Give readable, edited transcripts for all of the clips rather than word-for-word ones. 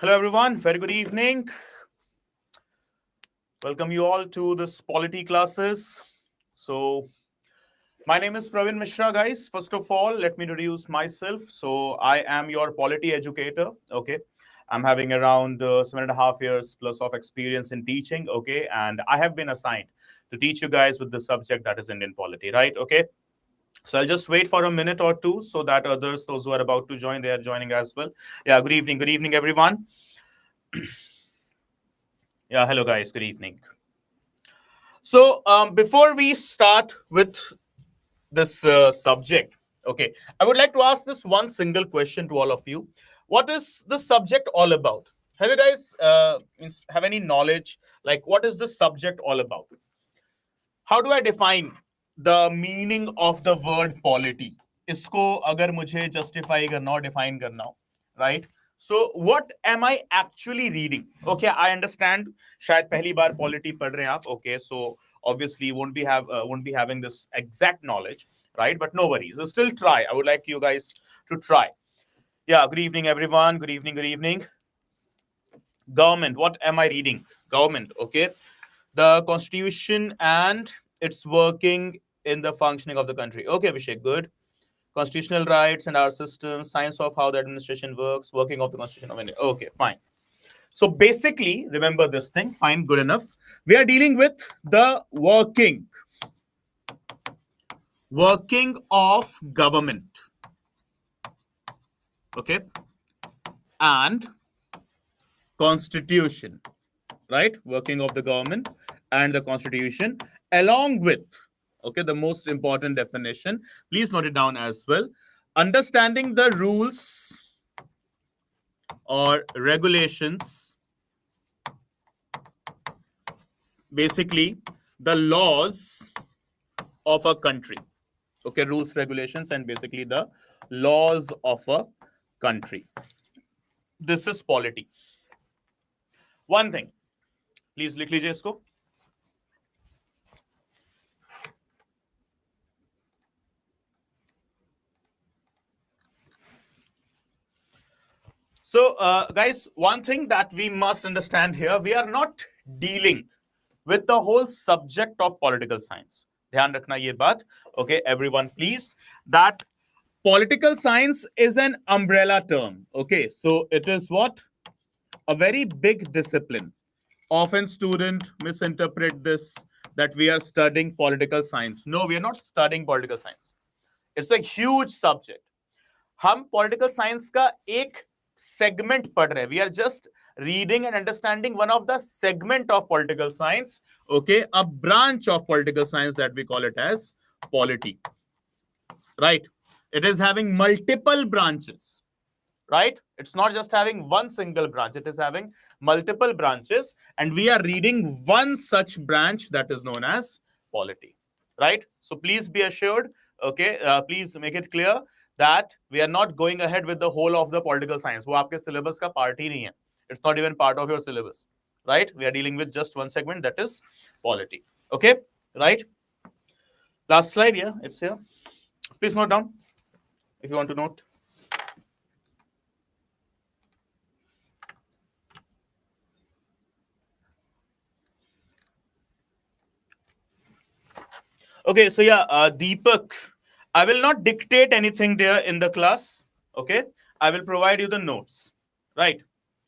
Hello everyone, very good evening. Welcome you all to this polity classes. So my name is Praveen Mishra, guys. First of all, let me introduce myself. So I am your polity educator. Okay, I'm having around 7.5 years plus of experience in teaching. Okay, and I have been assigned to teach you guys with the subject that is Indian polity, right? Okay. So I'll just wait for a minute or two so that others, those who are about to join, they are joining as well. Yeah, good evening, everyone. Yeah, hello guys, good evening. So before we start with this subject, okay, I would like to ask this one single question to all of you. What is the subject all about? Have you guys have any knowledge like what is this subject all about? How do I define the meaning of the word polity? इसको अगर मुझे justify करना or define करना हो, right? So what am I actually reading? Okay, I understand. शायद पहली बार polity पढ़ रहे हैं आप. Okay, so obviously won't be having this exact knowledge, right? But no worries. So still try. I would like you guys to try. Yeah. Good evening, everyone. Good evening. Good evening. Government. What am I reading? Government. Okay. The constitution and its working in the functioning of the country. Okay, Abhishek, good. Constitutional rights and our system, science of how the administration works, working of the Constitution of India. Okay, fine. So basically, remember this thing, fine, good enough. We are dealing with the working of government. Okay, and constitution, right? Working of the government and the constitution, along with, okay, the most important definition, please note it down as well, understanding the rules or regulations, basically the laws of a country. Okay, rules, regulations, and basically the laws of a country. This is polity. One thing, please लिख लीजिए इसको. So, guys, one thing that we must understand here, we are not dealing with the whole subject of political science. ध्यान रखना ये बात. Okay, everyone, please. That political science is an umbrella term. Okay, so it is what? A very big discipline. Often students misinterpret this that we are studying political science. No, we are not studying political science. It's a huge subject. हम political science का एक segment पढ़ रहे हैं. We are just reading and understanding one of the segment of political science. Okay, a branch of political science that we call it as polity. Right? It is having multiple branches. Right? It's not just having one single branch. It is having multiple branches. And we are reading one such branch that is known as polity. Right? So please be assured. Okay, please make it clear that we are not going ahead with the whole of the political science. वो आपके syllabus का part ही नहीं है. It's not even part of your syllabus. Right? We are dealing with just one segment, that is polity. Okay? Right? Last slide, yeah, it's here. Please note down if you want to note. Okay, so yeah, Deepak, I will not dictate anything there in the class. Okay, I will provide you the notes. Right?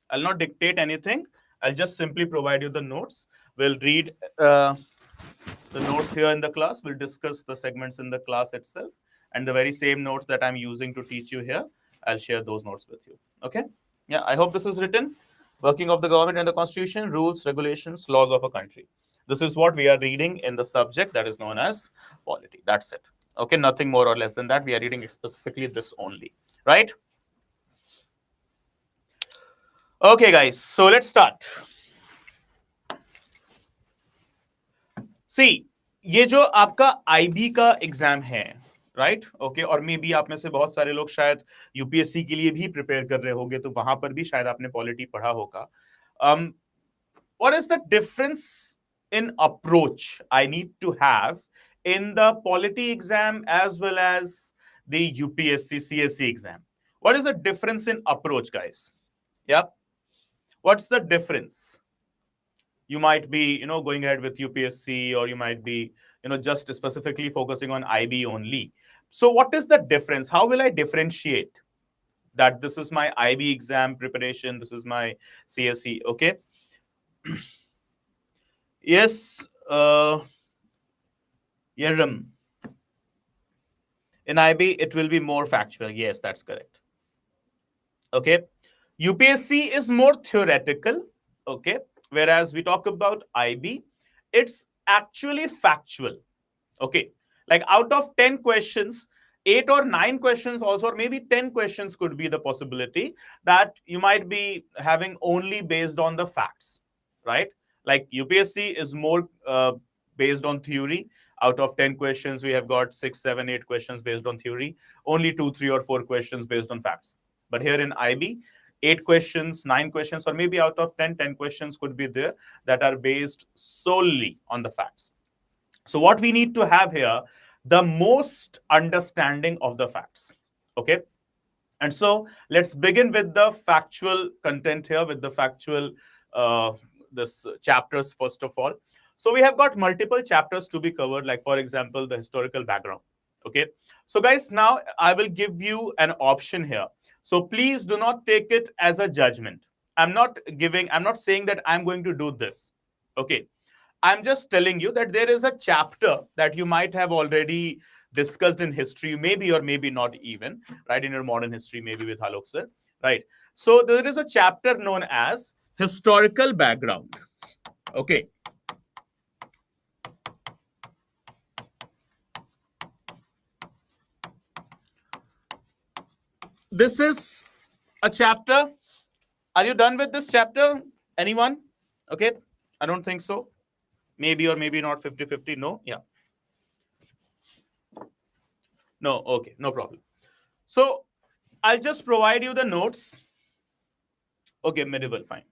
I'll not dictate anything. I'll just simply provide you the notes. We'll read the notes here in the class. We'll discuss the segments in the class itself. And the very same notes that I'm using to teach you here, I'll share those notes with you. Okay? Yeah, I hope this is written. Working of the government and the constitution, rules, regulations, laws of a country. This is what we are reading in the subject that is known as polity. That's it. Okay, nothing more or less than that. We are reading specifically this only. Right? Okay, guys. So let's start. See, ये जो आपका IB का exam है, right? Okay, और may be आप में से बहुत सारे लोग शायद यूपीएससी के लिए भी प्रिपेयर कर रहे होंगे, तो वहां पर भी शायद आपने पॉलिटी पढ़ा होगा. What is the difference in approach I need to have in the polity exam as well as the UPSC CSC exam? What is the difference in approach, guys? Yeah. What's the difference? You might be, going ahead with UPSC, or you might be, just specifically focusing on IB only. So what is the difference? How will I differentiate that this is my IB exam preparation, this is my CSE? Okay. Yes, Yerim. In IB, it will be more factual. Yes, that's correct. Okay. UPSC is more theoretical. Okay. Whereas we talk about IB, it's actually factual. Okay. Like out of 10 questions, 8 or 9 questions also, or maybe 10 questions could be the possibility that you might be having only based on the facts, right? Like UPSC is more based on theory. Out of 10 questions, we have got 6, 7, 8 questions based on theory. Only 2, 3, or 4 questions based on facts. But here in IB, 8 questions, 9 questions, or maybe out of 10, 10 questions could be there that are based solely on the facts. So what we need to have here, the most understanding of the facts. Okay. And so let's begin with the factual content here, with the factual this chapters first of all. So we have got multiple chapters to be covered, like for example, the historical background. Okay. So guys, now I will give you an option here. So please do not take it as a judgment. I'm not saying that I'm going to do this. Okay. I'm just telling you that there is a chapter that you might have already discussed in history, maybe or maybe not even, right? In your modern history, maybe with Halok sir, right? So there is a chapter known as historical background. Okay. This is a chapter. Are you done with this chapter? Anyone? Okay. I don't think so. Maybe or maybe not 50-50. No. Yeah. No. Okay. No problem. So I'll just provide you the notes. Okay. Medieval. Fine.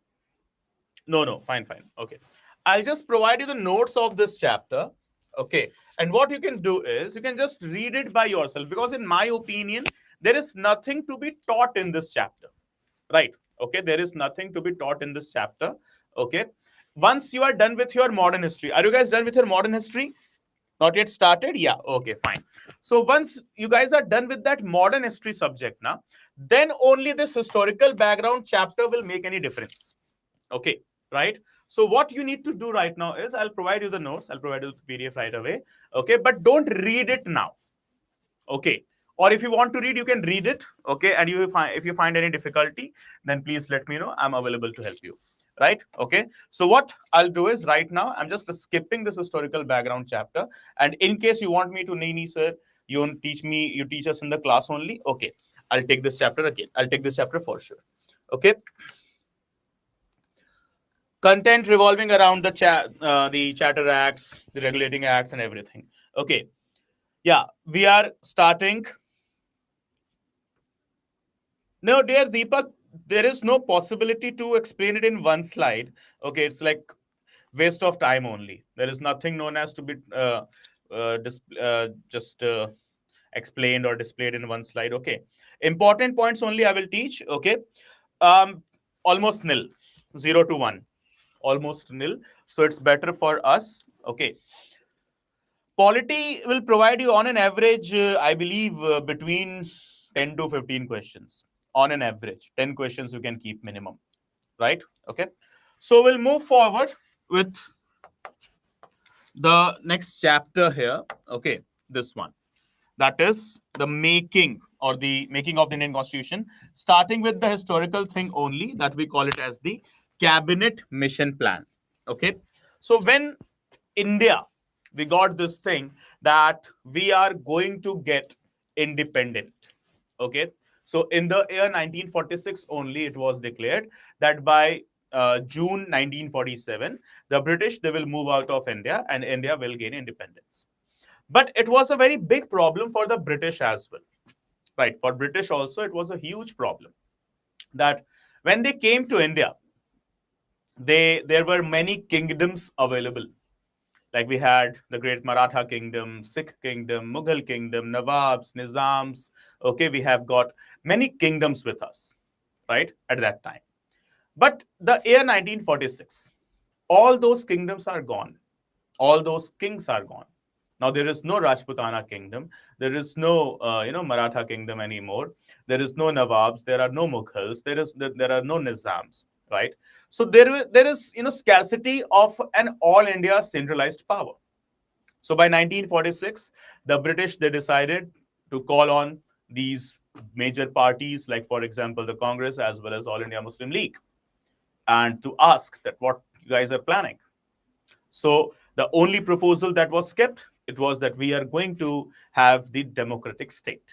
No. Fine. Okay. I'll just provide you the notes of this chapter. Okay. And what you can do is you can just read it by yourself, because in my opinion, there is nothing to be taught in this chapter. Right. Okay. There is nothing to be taught in this chapter. Okay. Once you are done with your modern history, are you guys done with your modern history? Not yet started? Yeah. Okay, fine. So once you guys are done with that modern history subject now, then only this historical background chapter will make any difference. Okay, right? So what you need to do right now is I'll provide you the notes. I'll provide you the PDF right away. Okay, but don't read it now. Okay. Or if you want to read, you can read it. Okay. And if you find any difficulty, then please let me know. I'm available to help you. Right? Okay. So what I'll do is right now, I'm just skipping this historical background chapter. And in case you want me to, Nini sir, you teach us in the class only. Okay. I'll take this chapter again. I'll take this chapter for sure. Okay. Content revolving around the Charter Acts, the regulating acts, and everything. Okay. Yeah, we are starting. No, dear Deepak, there is no possibility to explain it in one slide. Okay, it's like waste of time only. There is nothing known as to be just explained or displayed in one slide. Okay, important points only I will teach. Okay, almost nil, 0 to 1, almost nil. So it's better for us. Okay. Polity will provide you on an average, I believe, between 10 to 15 questions. On an average, 10 questions you can keep minimum, right? Okay. So we'll move forward with the next chapter here. Okay, this one. That is the making of the Indian Constitution, starting with the historical thing only, that we call it as the Cabinet Mission Plan. Okay. So when India, we got this thing that we are going to get independent. Okay. So in the year 1946 only, it was declared that by June 1947, the British, they will move out of India and India will gain independence. But it was a very big problem for the British as well. Right. For British also, it was a huge problem that when they came to India, there were many kingdoms available. Like we had the great Maratha kingdom, Sikh kingdom, Mughal kingdom, Nawabs, Nizams. Okay, we have got many kingdoms with us, right, at that time. But the year 1946, all those kingdoms are gone. All those kings are gone. Now there is no Rajputana kingdom. There is no, Maratha kingdom anymore. There is no Nawabs. There are no Mughals. There are no Nizams, right? So there is, scarcity of an all India centralized power. So by 1946, the British, they decided to call on these major parties, like for example the Congress as well as All India Muslim League, and to ask that what you guys are planning. So the only proposal that was kept, it was that we are going to have the democratic state.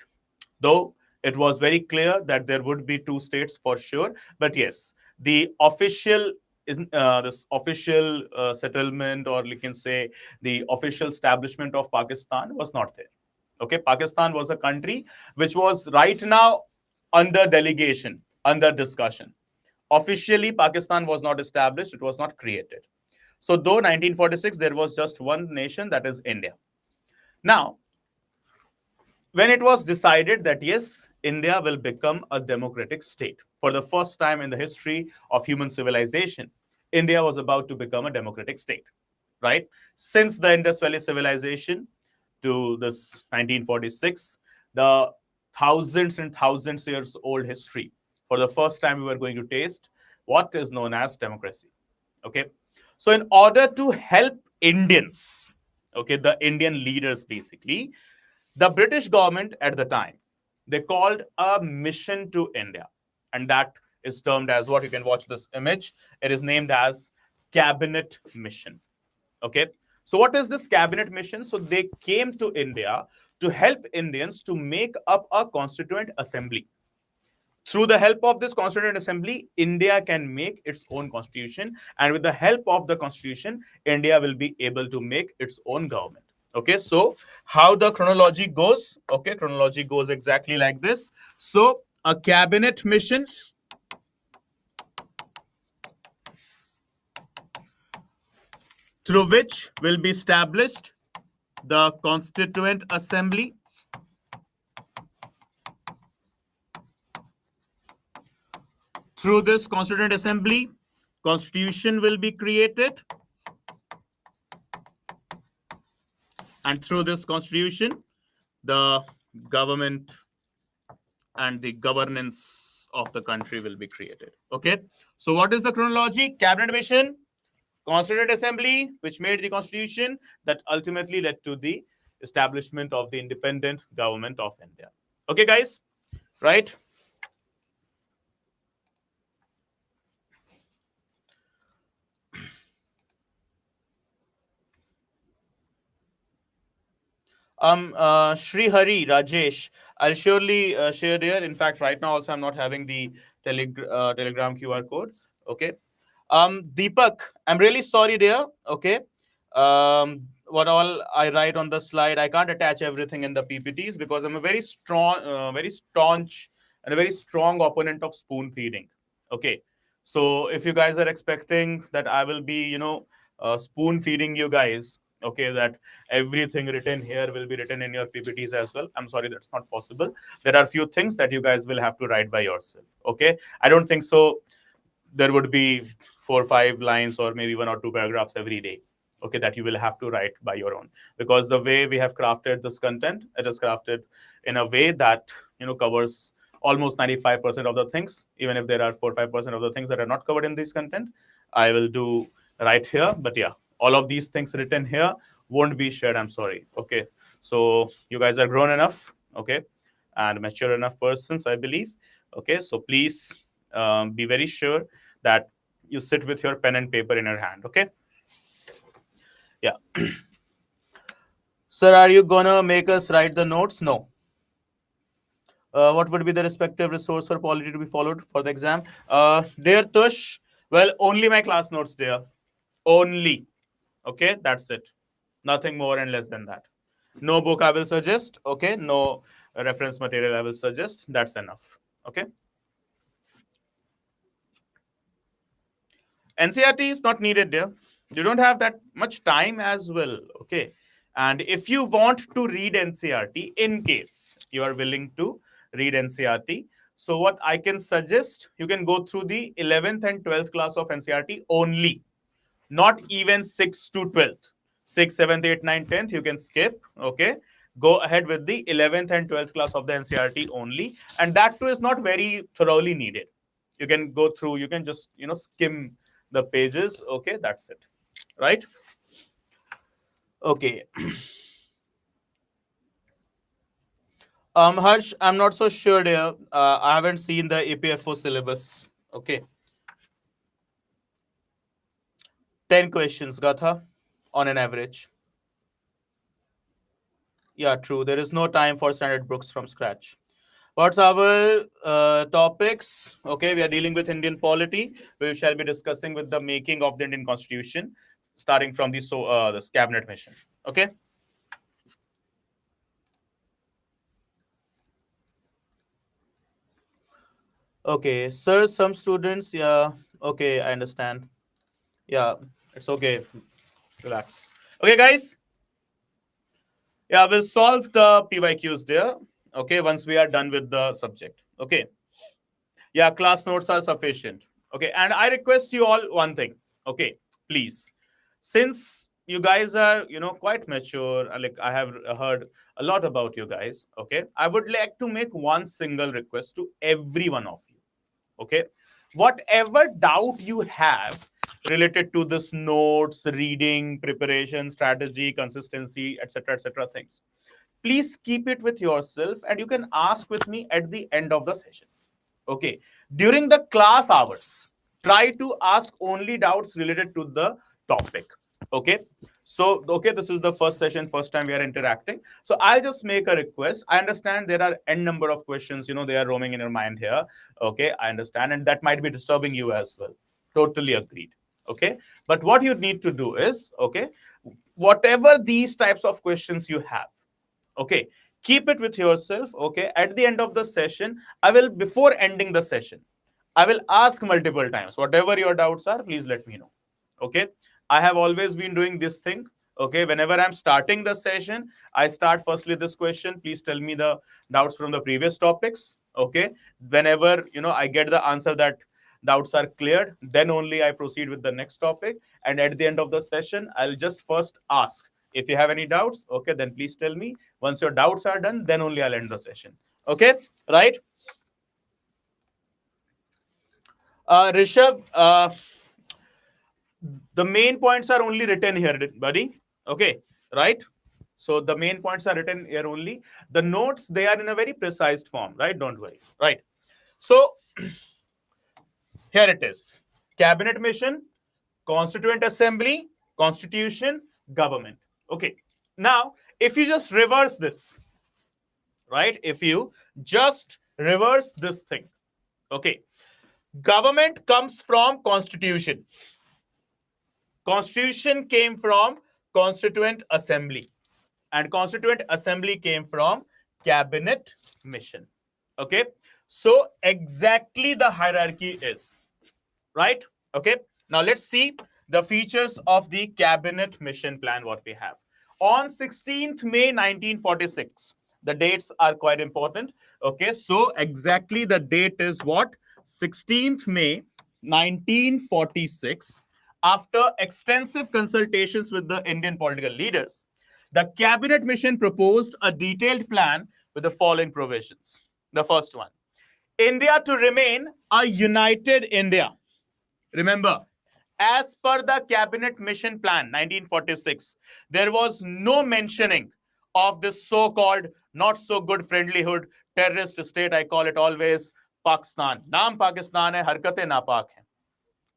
Though it was very clear that there would be two states for sure, but yes, the official this official settlement, or you can say the official establishment of Pakistan was not there. Okay, Pakistan was a country which was right now under delegation, under discussion. Officially, Pakistan was not established, it was not created. So, though 1946, there was just one nation, that is India. Now, when it was decided that yes, India will become a democratic state, for the first time in the history of human civilization, India was about to become a democratic state, right? Since the Indus Valley civilization to this 1946, the thousands and thousands years old history, for the first time we were going to taste what is known as democracy. Okay, so in order to help Indians, okay, the Indian leaders basically, the British government at the time, they called a mission to India, and that is termed as what? You can watch this image. It is named as Cabinet Mission. Okay, so what is this Cabinet Mission? So they came to India to help Indians to make up a constituent assembly. Through the help of this constituent assembly, India can make its own constitution, and with the help of the constitution, India will be able to make its own government. Okay, so how the chronology goes? Okay, chronology goes exactly like this. So a cabinet mission through which will be established the constituent assembly. Through this constituent assembly, constitution will be created, and through this constitution, the government and the governance of the country will be created. Okay, so what is the chronology? Cabinet mission, constituent assembly, which made the constitution, that ultimately led to the establishment of the independent government of India. Okay, guys, right? Shri Hari, Rajesh, I'll surely share there. In fact, right now also I'm not having the Telegram QR code. Okay. Deepak, I'm really sorry there. Okay. What all I write on the slide, I can't attach everything in the PPTs because I'm a very staunch, and a very strong opponent of spoon feeding. Okay. So if you guys are expecting that I will be, spoon feeding you guys, okay, that everything written here will be written in your PPTs as well, I'm sorry, that's not possible. There are few things that you guys will have to write by yourself. Okay, I don't think so there would be 4 or 5 lines or maybe 1 or 2 paragraphs every day, okay, that you will have to write by your own, because the way we have crafted this content, it is crafted in a way that covers almost 95% of the things. Even if there are 4 or 5% of the things that are not covered in this content, I will do right here. But yeah, all of these things written here won't be shared, I'm sorry. Okay, so you guys are grown enough, okay, and mature enough persons, I believe. Okay, so please be very sure that you sit with your pen and paper in your hand. Okay, yeah. Sir, are you gonna make us write the notes? No. What would be the respective resource for polity to be followed for the exam? Dear Tush, well, only my class notes, dear. Only. Okay, that's it. Nothing more and less than that. No book I will suggest. Okay, no reference material I will suggest. That's enough. Okay. NCERT is not needed there. You don't have that much time as well. Okay. And if you want to read NCERT, in case you are willing to read NCERT, So what I can suggest, you can go through the 11th and 12th class of NCERT only, not even 6th to 12th. 6th, 7th, 8th, 9th, 10th, you can skip. Okay. Go ahead with the 11th and 12th class of the NCERT only. And that too is not very thoroughly needed. You can go through, you can just, skim the pages. Okay. That's it. Right. Okay. Harsh, I'm not so sure there. I haven't seen the APFO syllabus. Okay. 10 questions, Gatha, on an average. Yeah, true. There is no time for standard books from scratch. What's our topics? Okay, we are dealing with Indian polity. We shall be discussing with the making of the Indian Constitution, starting from this cabinet mission. Okay. Okay, sir, some students, yeah, okay, I understand. Yeah, it's okay. Relax. Okay, guys. Yeah, we'll solve the PYQs there. Okay, once we are done with the subject. Okay. Yeah, class notes are sufficient. Okay, and I request you all one thing. Okay, please. Since you guys are, quite mature, like I have heard a lot about you guys. Okay, I would like to make one single request to every one of you. Okay, whatever doubt you have related to this notes, reading, preparation, strategy, consistency, etc., things, please keep it with yourself and you can ask with me at the end of the session. Okay, during the class hours, try to ask only doubts related to the topic. Okay, so okay, this is the first session, first time we are interacting, so I'll just make a request. I understand there are n number of questions, they are roaming in your mind here. Okay, I understand, and that might be disturbing you as well. Totally agreed. Okay, but what you need to do is, okay, whatever these types of questions you have, okay, keep it with yourself. Okay, at the end of the session, before ending the session, I will ask multiple times, whatever your doubts are, please let me know. Okay, I have always been doing this thing. Okay, whenever I'm starting the session, I start firstly this question, please tell me the doubts from the previous topics. Okay, whenever I get the answer that doubts are cleared, then only I proceed with the next topic. And at the end of the session, I'll just first ask, if you have any doubts, okay, then please tell me. Once your doubts are done, then only I'll end the session. Okay, right? Rishabh, the main points are only written here, buddy. Okay, right? So the main points are written here only. The notes, they are in a very precise form, right? Don't worry, right? So here it is. Cabinet mission, Constituent Assembly, Constitution, Government. Okay. Now, if you just reverse this, right? If you just reverse this thing, okay. Government comes from Constitution. Constitution came from Constituent Assembly. And Constituent Assembly came from Cabinet Mission. Okay. So exactly the hierarchy is, right? Okay. Now let's see the features of the Cabinet Mission Plan, what we have. On 16th May 1946, the dates are quite important. Okay, so exactly the date is what? 16th May 1946. After extensive consultations with the Indian political leaders, the Cabinet Mission proposed a detailed plan with the following provisions. The first one, India to remain a united India. Remember, as per the Cabinet Mission Plan 1946, there was no mentioning of this so-called not so good friendlyhood terrorist state. I call it always Pakistan. Naam Pakistan hai, harkate napak hai.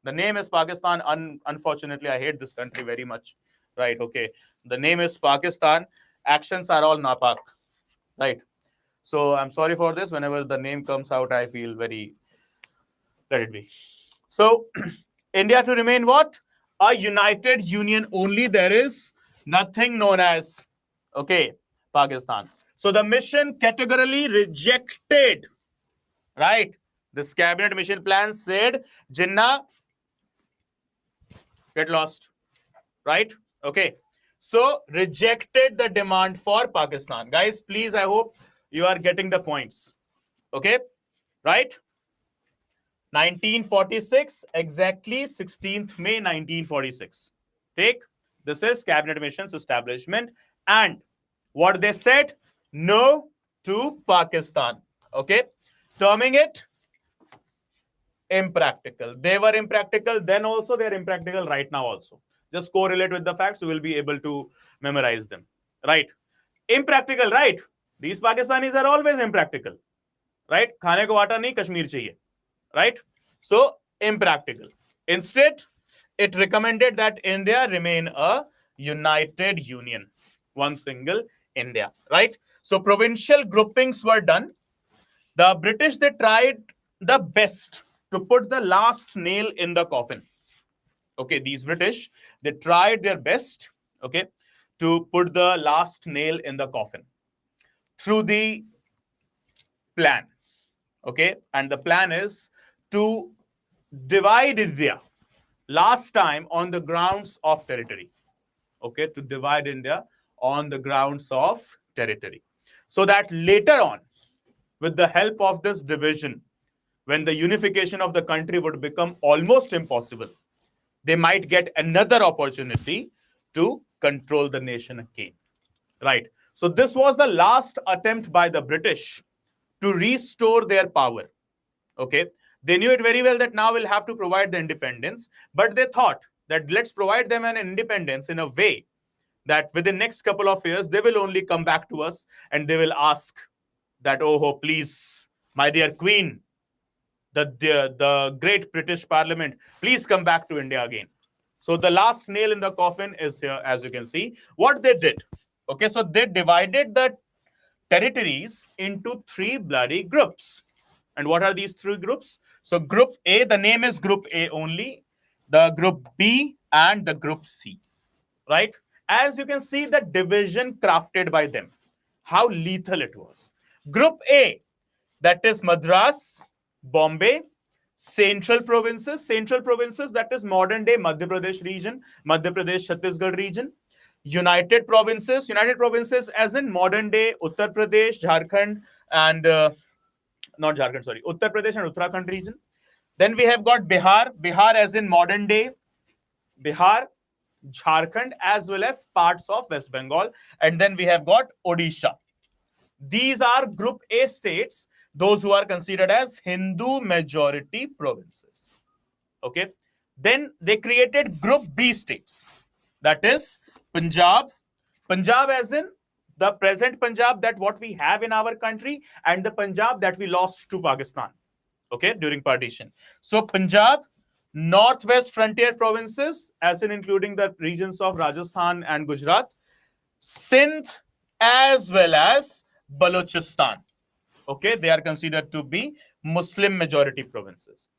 The name is Pakistan. Unfortunately, I hate this country very much. Right? Okay. The name is Pakistan. Actions are all napak. Right? So I'm sorry for this. Whenever the name comes out, I feel very. Let it be. So, India to remain what? A united union only. There is nothing known as, okay, Pakistan. So, the mission categorically rejected, right? This cabinet mission plan said, Jinnah, get lost, right? Okay. So, rejected the demand for Pakistan. Guys, please, I hope you are getting the points. Okay. right? 1946, exactly 16th May 1946. Take, this is cabinet missions establishment, and what they said, no to Pakistan. Okay, terming it impractical. They were impractical then also, they are impractical right now also. Just correlate with the facts, you will be able to memorize them. Right? Impractical, right? These Pakistanis are always impractical. Right? खाने को आटा नहीं, कश्मीर चाहिए. Right? So, impractical. Instead, it recommended that India remain a united union. One single India. Right? So, provincial groupings were done. The British, they tried the best to put the last nail in the coffin. Okay, these British, they tried their best, okay, to put the last nail in the coffin through the plan. Okay, and the plan is to divide India last time on the grounds of territory. Okay, to divide India on the grounds of territory. So that later on, with the help of this division, when the unification of the country would become almost impossible, they might get another opportunity to control the nation again. Right. So this was the last attempt by the British to restore their power. Okay. They knew it very well that now we'll have to provide the independence, but they thought that let's provide them an independence in a way that within next couple of years, they will only come back to us and they will ask that, oh, please, my dear Queen, the great British Parliament, please come back to India again. So the last nail in the coffin is here, as you can see. What they did, okay, so they divided the territories into three bloody groups. And what are these three groups? So Group A, the name is Group A only, the Group B, and the Group C, right? As you can see, the division crafted by them, how lethal it was. Group A, that is Madras, Bombay, central provinces, that is modern day Madhya Pradesh region, Madhya Pradesh, Chhattisgarh region, united provinces as in modern day Uttar Pradesh, Jharkhand, and not Jharkhand, sorry, Uttar Pradesh and Uttarakhand region. Then we have got Bihar as in modern day Bihar, Jharkhand, as well as parts of West Bengal. And then we have got Odisha. These are Group A states, those who are considered as Hindu majority provinces. Okay. Then they created Group B states. That is Punjab. Punjab as in the present Punjab that what we have in our country, and the Punjab that we lost to Pakistan. Okay, during partition. So Punjab, northwest frontier provinces, as in including the regions of Rajasthan and Gujarat, Sindh, as well as Balochistan. Okay, they are considered to be Muslim majority provinces.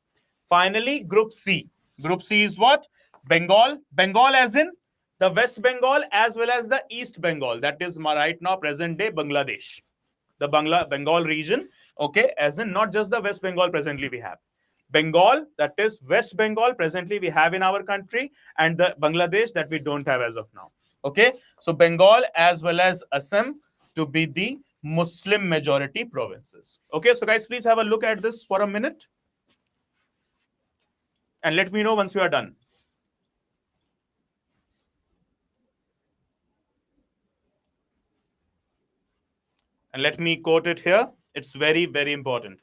Finally, Group C. Group C is what? Bengal. Bengal as in the West Bengal as well as the East Bengal. That is right now present day Bangladesh. The Bengal region, okay, as in not just the West Bengal presently we have. Bengal, that is West Bengal presently we have in our country, and the Bangladesh that we don't have as of now. Okay, so Bengal as well as Assam to be the Muslim majority provinces. Okay, so guys, please have a look at this for a minute and let me know once you are done. And let me quote it here. It's very, very important.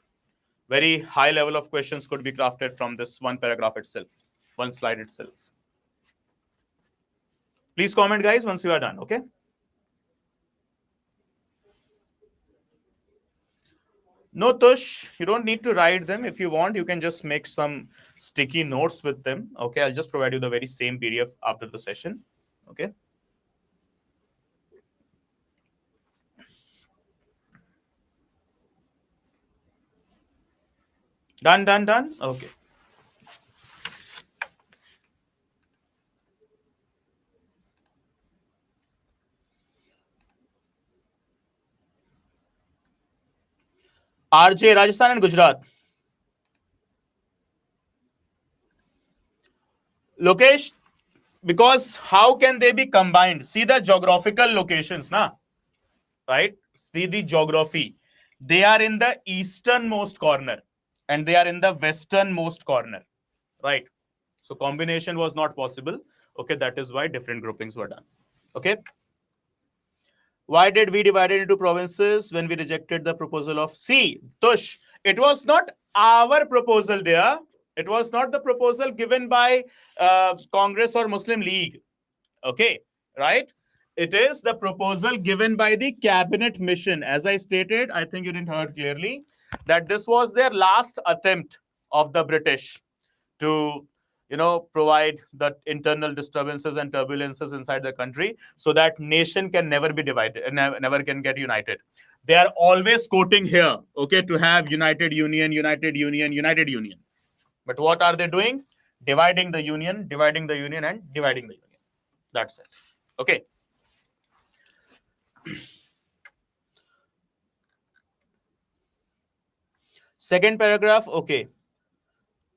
Very high level of questions could be crafted from this one paragraph itself, one slide itself. Please comment, guys, once you are done, okay? No, Tush, you don't need to write them. If you want, you can just make some sticky notes with them, okay? I'll just provide you the very same PDF after the session, okay? Done, done, done? Okay. RJ, Rajasthan and Gujarat. Lokesh, because how can they be combined? See the geographical locations, na? Right? See the geography. They are in the easternmost corner. and they are in the westernmost corner, right? So combination was not possible. Okay, that is why different groupings were done. Okay. Why did we divide it into provinces when we rejected the proposal of C? Tush, it was not our proposal, dear. It was not the proposal given by Congress or Muslim League. Okay, right? It is the proposal given by the cabinet mission. As I stated, I think you didn't hear clearly, that this was their last attempt of the British to provide the internal disturbances and turbulences inside the country so that nation can never be divided and never can get united. They are always quoting here, okay, to have united union, united union, united union. But what are they doing? Dividing the union, and dividing the union. That's it. Okay. Second paragraph, okay.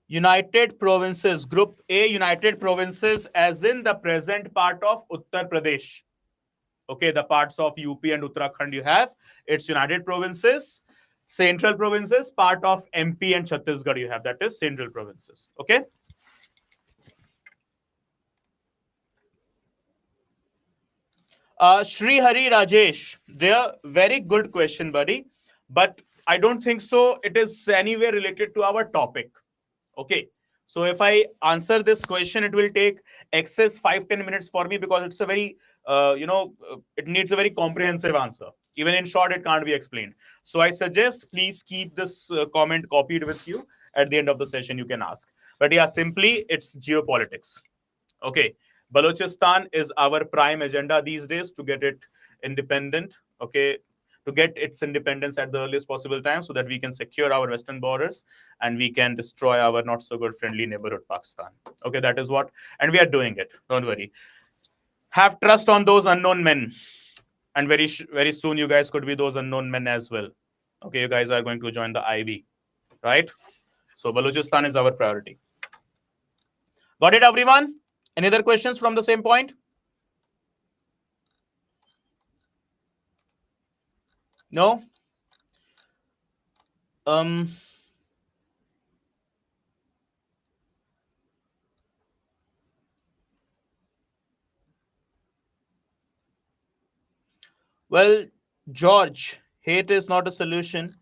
United provinces, group A, united provinces as in the present part of Uttar Pradesh. Okay, the parts of UP and Uttarakhand you have, it's united provinces. Central provinces, part of MP and Chhattisgarh you have, that is central provinces. Okay. Shri Hari Rajesh, they're very good question, buddy, but I don't think so it is anywhere related to our topic. Okay, so if I answer this question, it will take excess 5-10 minutes for me because it's a very it needs a very comprehensive answer. Even in short, it can't be explained. So I suggest please keep this comment copied with you. At the end of the session you can ask. But yeah, simply it's geopolitics. Okay, Balochistan is our prime agenda these days to get it independent. Okay, to get its independence at the earliest possible time so that we can secure our western borders and we can destroy our not so good friendly neighborhood Pakistan. Okay, that is what, and we are doing it. Don't worry. Have trust on those unknown men, and very soon you guys could be those unknown men as well. Okay, you guys are going to join the IB, right? So Balochistan is our priority. Got it, everyone? Any other questions from the same point? No? Well, George, hate is not a solution,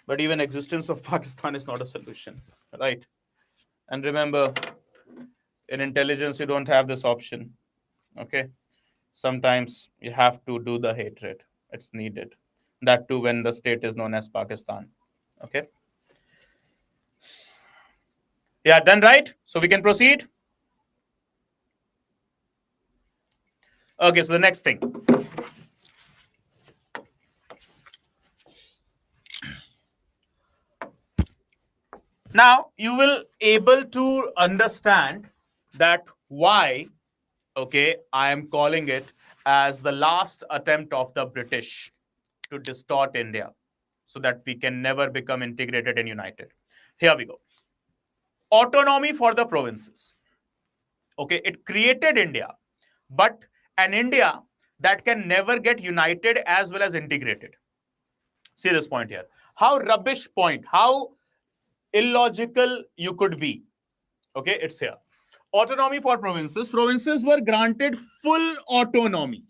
but even existence of Pakistan is not a solution, right? And remember, in intelligence, you don't have this option, okay? Sometimes you have to do the hatred. It's needed. That too when the state is known as Pakistan, okay? Yeah, done, right? So we can proceed. Okay, so the next thing. Now, you will able to understand that why, okay, I am calling it as the last attempt of the British to distort India so that we can never become integrated and united. Here we go. Autonomy for the provinces. Okay, it created India, but an India that can never get united as well as integrated. See this point here. How rubbish point, how illogical you could be. Okay, it's here. Autonomy for provinces. Provinces were granted full autonomy,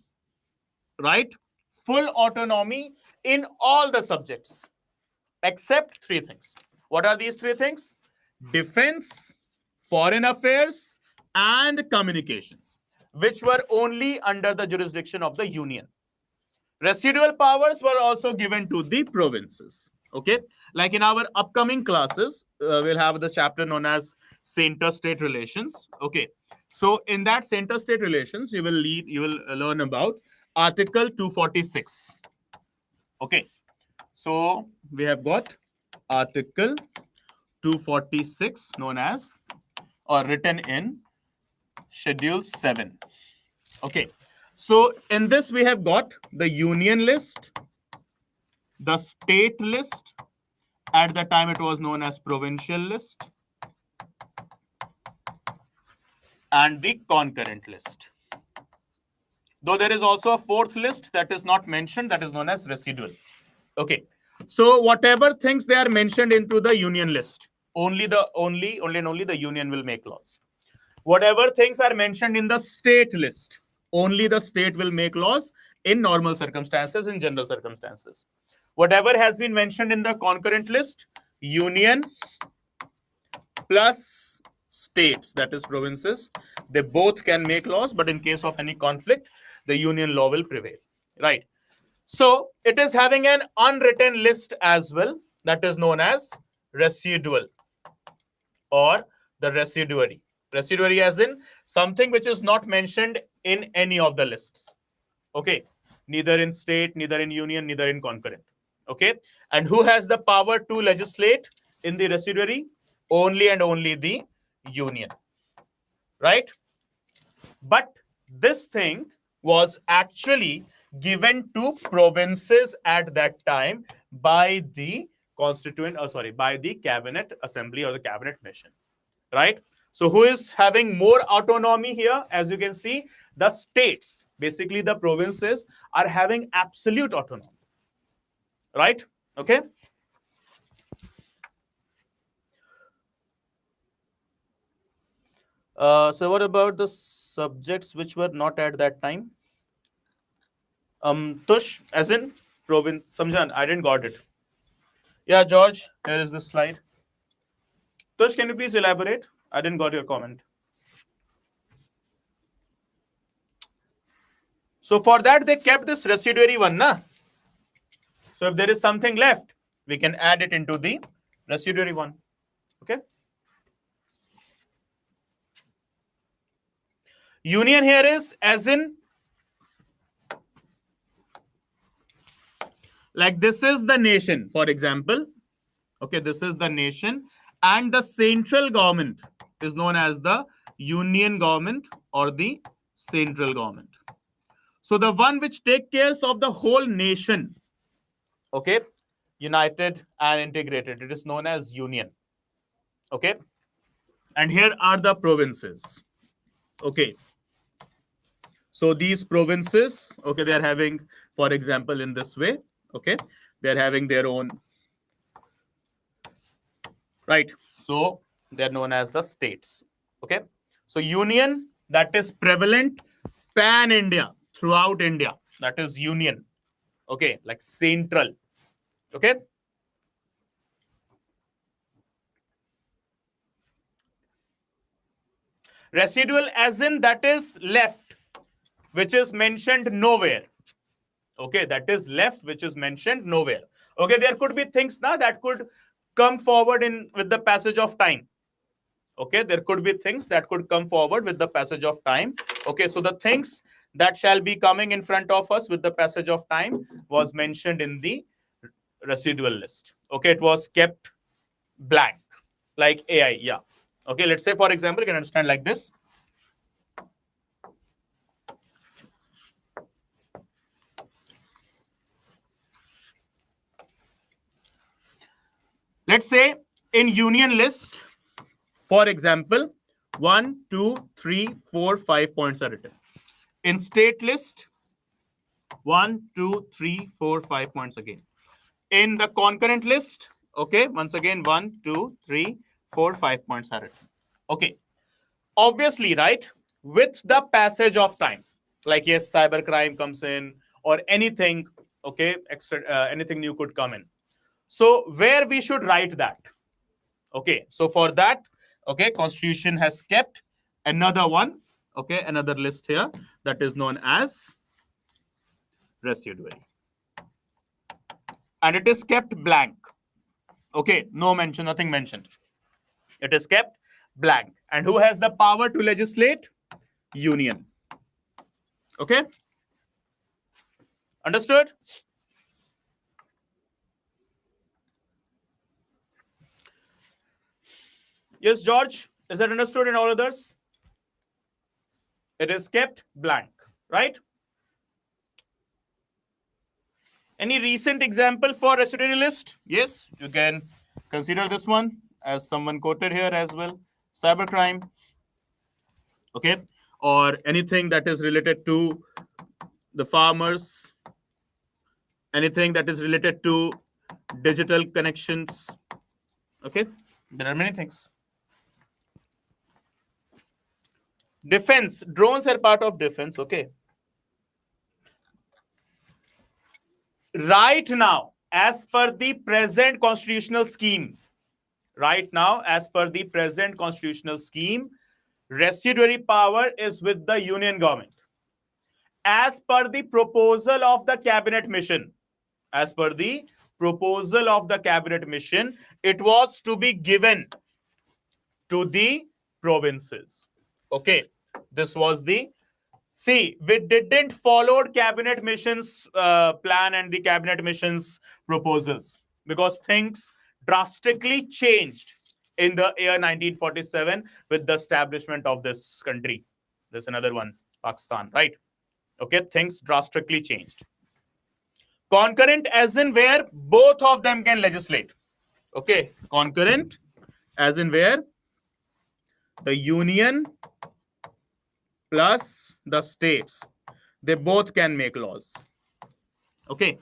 right? Full autonomy in all the subjects, except three things. What are these three things? Defense, foreign affairs, and communications, which were only under the jurisdiction of the union. Residual powers were also given to the provinces. Okay, like in our upcoming classes, we'll have the chapter known as center-state relations. Okay, so in that center-state relations, you will learn about Article 246. Okay, so we have got Article 246 known as or written in Schedule 7. Okay, so in this we have got the union list, the state list, at the time it was known as provincial list, and the concurrent list. Though there is also a fourth list that is not mentioned, that is known as residual. Okay, so whatever things they are mentioned into the union list, only the union will make laws. Whatever things are mentioned in the state list, only the state will make laws in normal circumstances, in general circumstances. Whatever has been mentioned in the concurrent list, union plus states, that is provinces, they both can make laws, but in case of any conflict, the union law will prevail, right? So it is having an unwritten list as well, that is known as residual or the residuary. Residuary as in something which is not mentioned in any of the lists. Okay, neither in state, neither in union, neither in concurrent. Okay, and who has the power to legislate in the residuary? Only and only the union, right? But this thing was actually given to provinces at that time by the by the cabinet assembly or the cabinet mission, right? So who is having more autonomy here? As you can see, the states, basically the provinces, are having absolute autonomy, right? Okay. So what about the subjects which were not at that time? Tush, as in province. Samjan, I didn't got it. Yeah, George, here is the slide. Tush, can you please elaborate? I didn't got your comment. So for that, they kept this residuary one, na? So if there is something left, we can add it into the residuary one. Okay. Union here is as in, like this is the nation, for example. Okay, this is the nation, and the central government is known as the union government or the central government. So the one which takes care of the whole nation, okay, united and integrated, it is known as union. Okay, and here are the provinces. Okay, so these provinces, okay, they are having, for example, in this way, okay, they are having their own, right? So they're known as the states. Okay, so union, that is prevalent pan India, throughout India, that is union. Okay, like central. Okay, residual as in that is left, which is mentioned nowhere. Okay, that is left, which is mentioned nowhere. Okay, there could be things now that could come forward in with the passage of time. Okay, there could be things that could come forward with the passage of time. Okay, so the things that shall be coming in front of us with the passage of time was mentioned in the residual list. Okay, it was kept blank, like AI. Yeah. Okay, let's say, for example, you can understand like this. Let's say in union list, for example, 1, 2, 3, 4, 5 points are written. In state list, 1, 2, 3, 4, 5 points again. In the concurrent list, okay, once again, 1, 2, 3, 4, 5 points are written. Okay. Obviously, right, with the passage of time, like yes, cybercrime comes in or anything, okay, extra, anything new could come in. So where we should write that? Okay, so for that, okay, Constitution has kept another one, okay, another list here that is known as residuary. And it is kept blank. Okay, no mention, nothing mentioned. It is kept blank. And who has the power to legislate? Union. Okay? Understood? Yes, George, is that understood in all others? It is kept blank, right? Any recent example for residuary list? Yes, you can consider this one as someone quoted here as well. Cybercrime, okay, or anything that is related to the farmers, anything that is related to digital connections, okay, There are many things. Defense. Drones are part of defense. Okay. Right now, as per the present constitutional scheme, residuary power is with the union government. As per the proposal of the cabinet mission, it was to be given to the provinces. Okay, this was the. See, we didn't follow cabinet mission's plan and the cabinet mission's proposals because things drastically changed in the year 1947 with the establishment of this country. There's another one, Pakistan, right? Okay, things drastically changed. Concurrent as in where both of them can legislate. Okay, concurrent as in where the union plus the states, they both can make laws. Okay,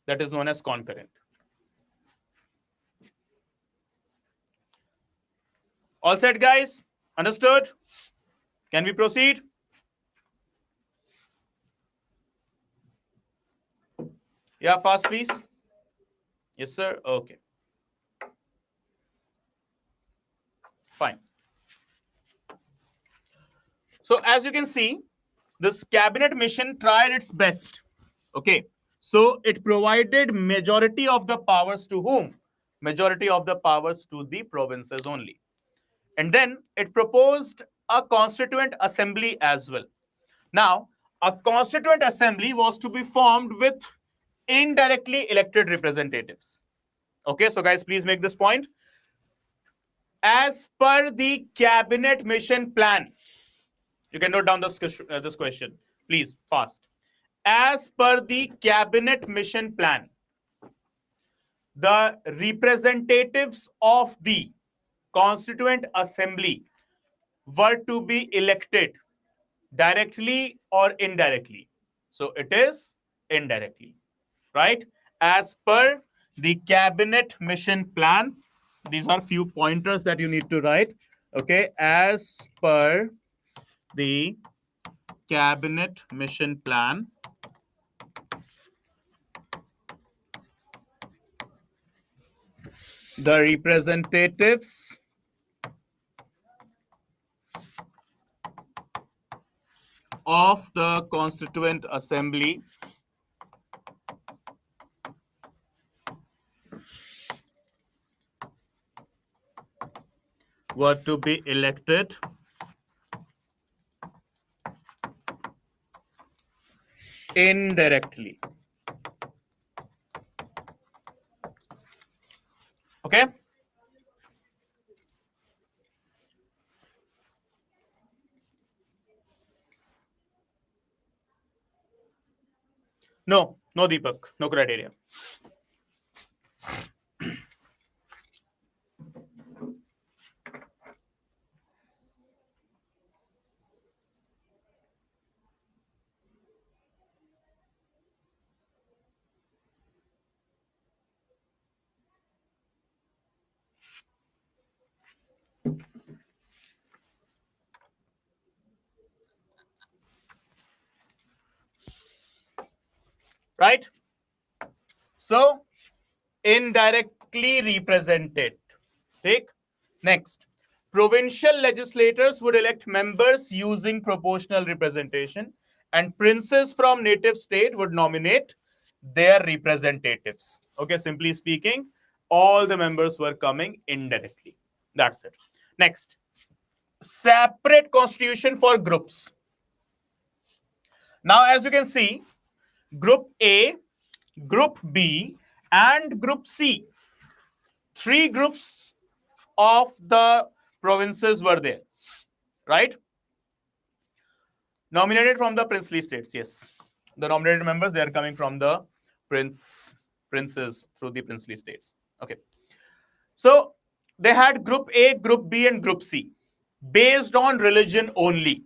that is known as concurrent. All set, guys? Understood? Can we proceed? Yeah, fast, please. Yes, sir. Okay. Fine. So as you can see, this cabinet mission tried its best. Okay. So it provided majority of the powers to whom? Majority of the powers to the provinces only. And then it proposed a constituent assembly as well. Now, a constituent assembly was to be formed with indirectly elected representatives. Okay, so guys, please make this point. As per the cabinet mission plan, you can note down this question, please, fast. As per the cabinet mission plan, the representatives of the constituent assembly were to be elected directly or indirectly. So it is indirectly, right? As per the cabinet mission plan, these are few pointers that you need to write. Okay, as per the cabinet mission plan, the representatives of the constituent assembly were to be elected indirectly. Okay? No, Deepak, no criteria. Right? So, indirectly represented. Take next. Provincial legislators would elect members using proportional representation, and princes from native state would nominate their representatives. Okay, simply speaking, all the members were coming indirectly. That's it. Next, separate constitution for groups. Now, as you can see, Group A, Group B, and Group C. 3 groups of the provinces were there, right? Nominated from the princely states, yes. The nominated members, they are coming from the princes through the princely states. Okay. So they had Group A, Group B, and Group C based on religion only.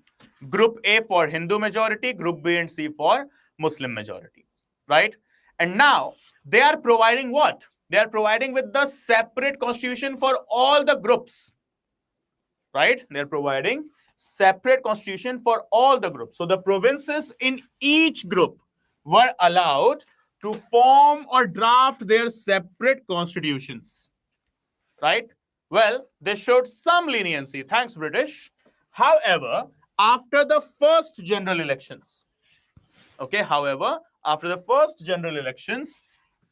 Group A for Hindu majority, Group B and C for Muslim majority, right? And now they are providing what? They are providing with the separate constitution for all the groups, right? They're providing separate constitution for all the groups. So the provinces in each group were allowed to form or draft their separate constitutions, right? Well, they showed some leniency. Thanks, British. However, after the first general elections, okay, however, after the first general elections,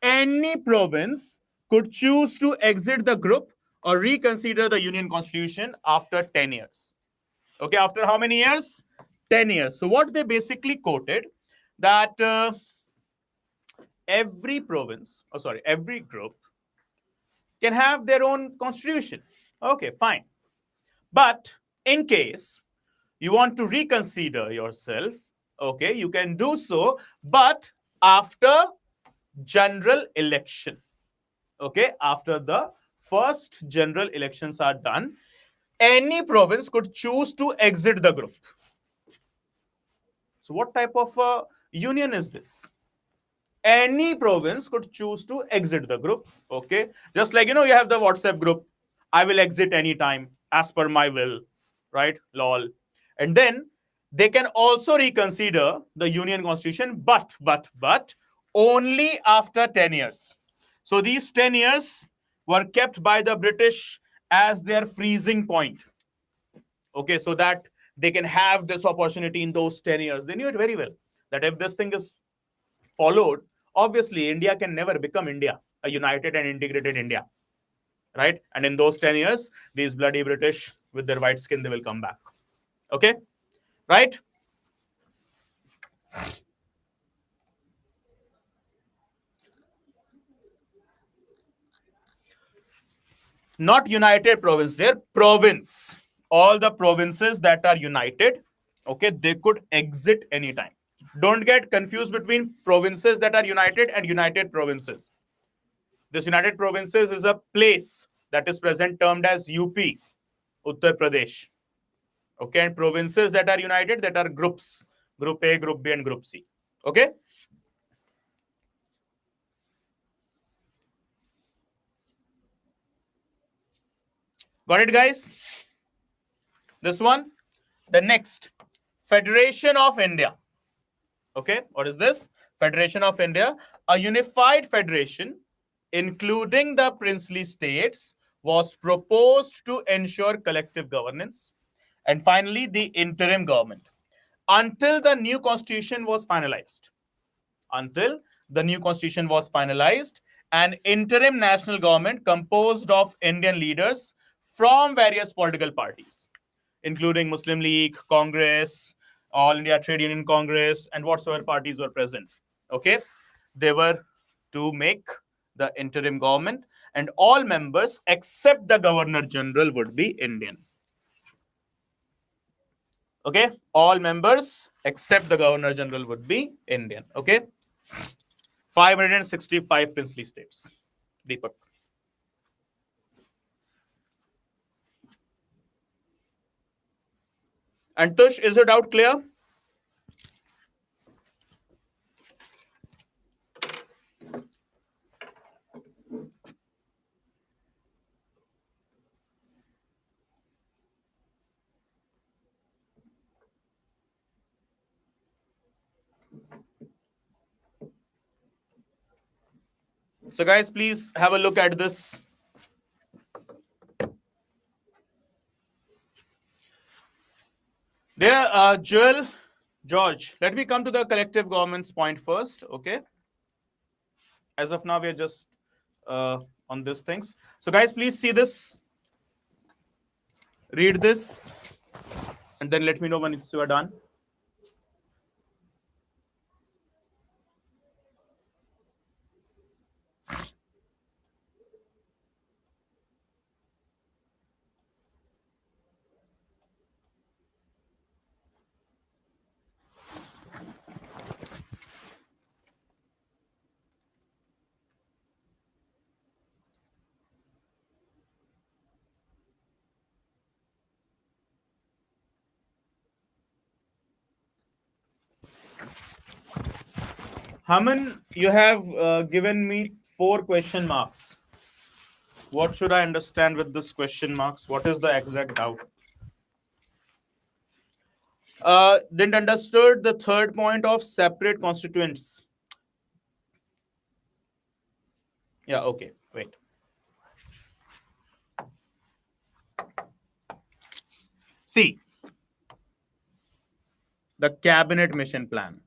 any province could choose to exit the group or reconsider the union constitution after 10 years. Okay, after how many years? 10 years. So what they basically quoted that every province, every group can have their own constitution. Okay, fine. But in case you want to reconsider yourself, okay, you can do so, but after general election. Okay, after the first general elections are done, any province could choose to exit the group. So what type of union is this? Any province could choose to exit the group. Okay, just like you have the WhatsApp group. I will exit anytime as per my will, right? Lol. And then they can also reconsider the union constitution, but only after 10 years. So these 10 years were kept by the British as their freezing point. Okay, so that they can have this opportunity in those 10 years. They knew it very well that if this thing is followed, obviously India can never become India, a united and integrated India, right? And in those 10 years, these bloody British with their white skin, they will come back. Okay, right? Not united province, they're province. All the provinces that are united, okay, they could exit anytime. Don't get confused between provinces that are united and united provinces. This united provinces is a place that is present termed as UP, Uttar Pradesh. Okay, and provinces that are united, that are groups, Group A, Group B, and Group C. Okay. Got it, guys? This one. The next, Federation of India. Okay, what is this? Federation of India, a unified federation, including the princely states, was proposed to ensure collective governance. And finally, the interim government. Until the new constitution was finalized. Until the new constitution was finalized, an interim national government composed of Indian leaders from various political parties, including Muslim League, Congress, All India Trade Union Congress, and whatsoever parties were present. Okay, they were to make the interim government, and all members except the Governor General would be Indian. Okay, all members except the Governor General would be Indian. Okay, 565 princely states. Deepak. And Tush, is your doubt clear? So guys, please have a look at this. There, Joel, George, let me come to the collective government's point first, okay? As of now, we are just on these things. So guys, please see this. Read this. And then let me know when it's you are done. Haman, you have given me 4 question marks. What should I understand with this question marks? What is the exact doubt? Didn't understood the third point of separate constituents. Yeah, okay, wait. See, the cabinet mission plan.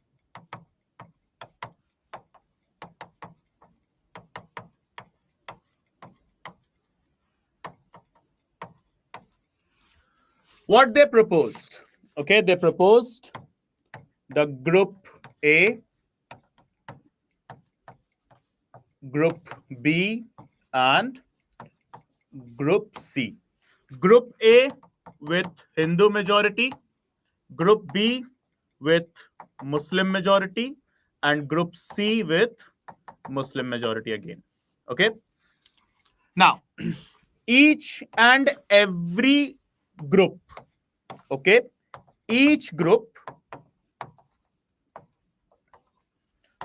What they proposed? Okay, they proposed the Group A, Group B, and Group C. Group A with Hindu majority, Group B with Muslim majority, and Group C with Muslim majority again. Okay. Now, each and every group, okay, each group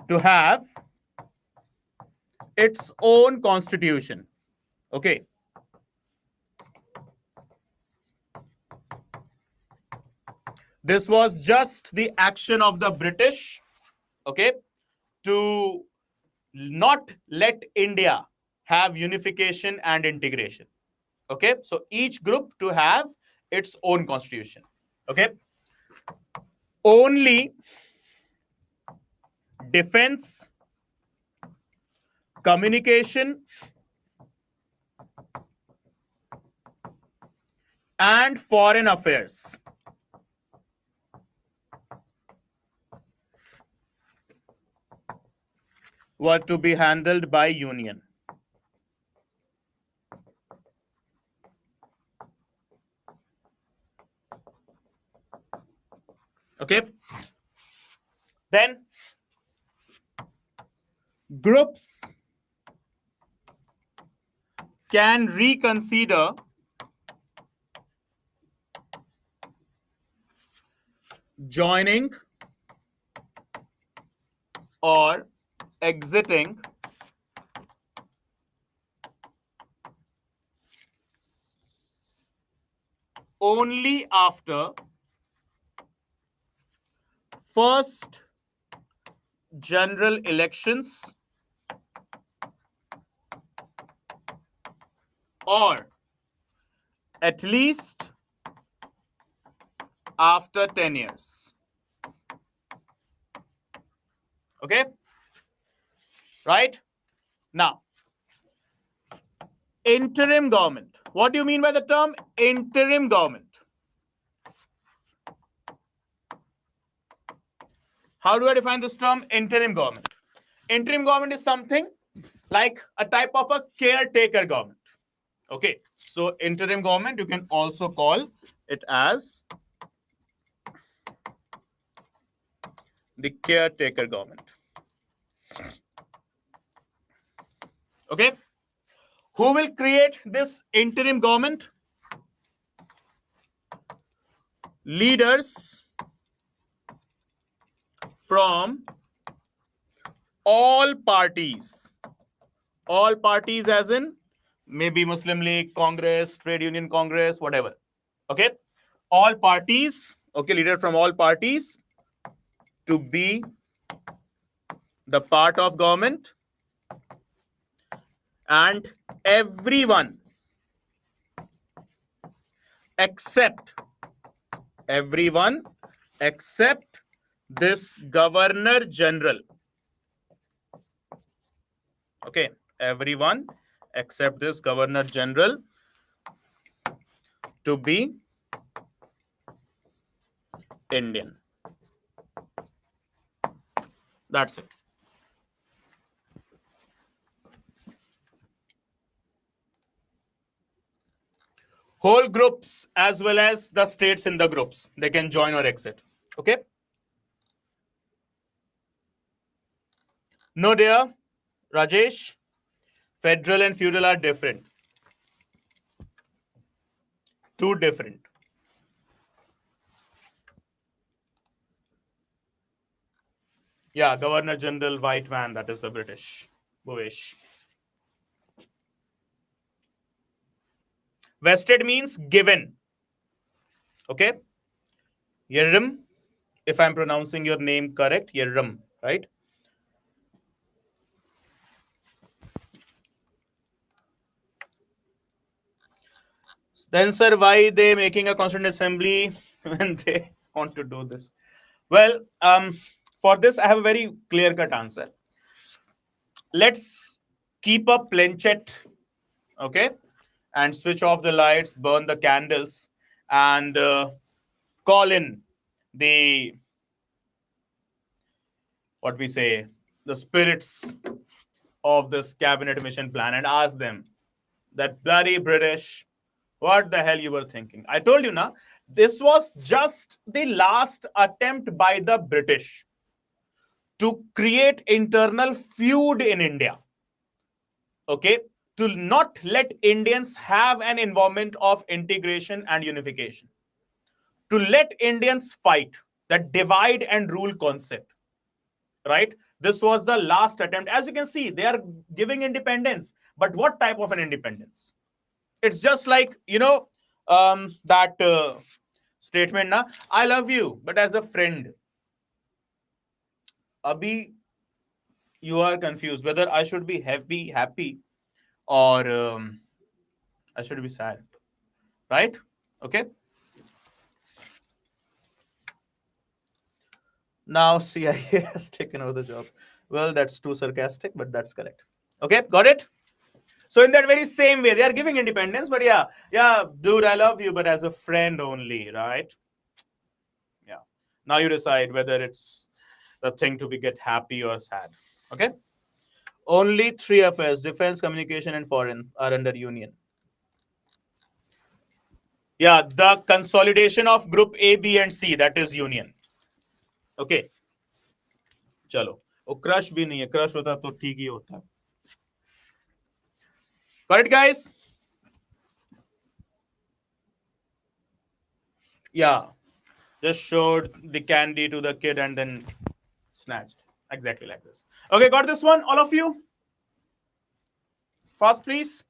to have its own constitution. Okay. This was just the action of the British, okay, to not let India have unification and integration. Okay, so each group to have its own constitution. Okay, only defense, communication, and foreign affairs were to be handled by Union. Okay. Then groups can reconsider joining or exiting only after first general elections or at least after 10 years. Okay? Right? Now, interim government. What do you mean by the term interim government? How do I define this term interim government? Interim government is something like a type of a caretaker government. Okay, so interim government, you can also call it as the caretaker government. Okay, who will create this interim government? Leaders from all parties as in maybe Muslim League, Congress, Trade Union Congress, whatever. Okay, all parties, okay, leader from all parties to be the part of government, and everyone except this Governor General. Okay, everyone except this Governor General to be Indian. That's it. Whole groups as well as the states in the groups, they can join or exit. Okay. No, dear Rajesh, federal and feudal are different. Two different. Yeah, Governor General, white man, that is the British. Bhuvesh. Vested means given. Okay. Yerrim, if I'm pronouncing your name correct, Yerrim, right? Then, sir, why they making a constituent assembly when they want to do this? Well, for this, I have a very clear-cut answer. Let's keep a planchet, okay, and switch off the lights, burn the candles, and call in the, what we say, the spirits of this cabinet mission plan and ask them, that bloody British, what the hell you were thinking? I told you now, this was just the last attempt by the British to create internal feud in India. Okay, to not let Indians have an environment of integration and unification, to let Indians fight that divide and rule concept, right? This was the last attempt. As you can see, they are giving independence, but what type of an independence? It's just like, that statement, na, I love you, but as a friend. Abhi, you are confused whether I should be happy, or I should be sad, right? Okay. Now CIA has taken over the job. Well, that's too sarcastic, but that's correct. Okay, got it? So in that very same way, they are giving independence, but yeah, dude, I love you, but as a friend only, right? Yeah. Now you decide whether it's the thing to be get happy or sad. Okay. Only three affairs: defense, communication, and foreign are under union. Yeah, the consolidation of group A, B, and C, that is union. Okay. चलो वो crush भी नहीं है, crush होता तो ठीक ही होता. Got it, guys? Yeah, just showed the candy to the kid and then snatched. Exactly like this. Okay, got this one, all of you? Fast, please.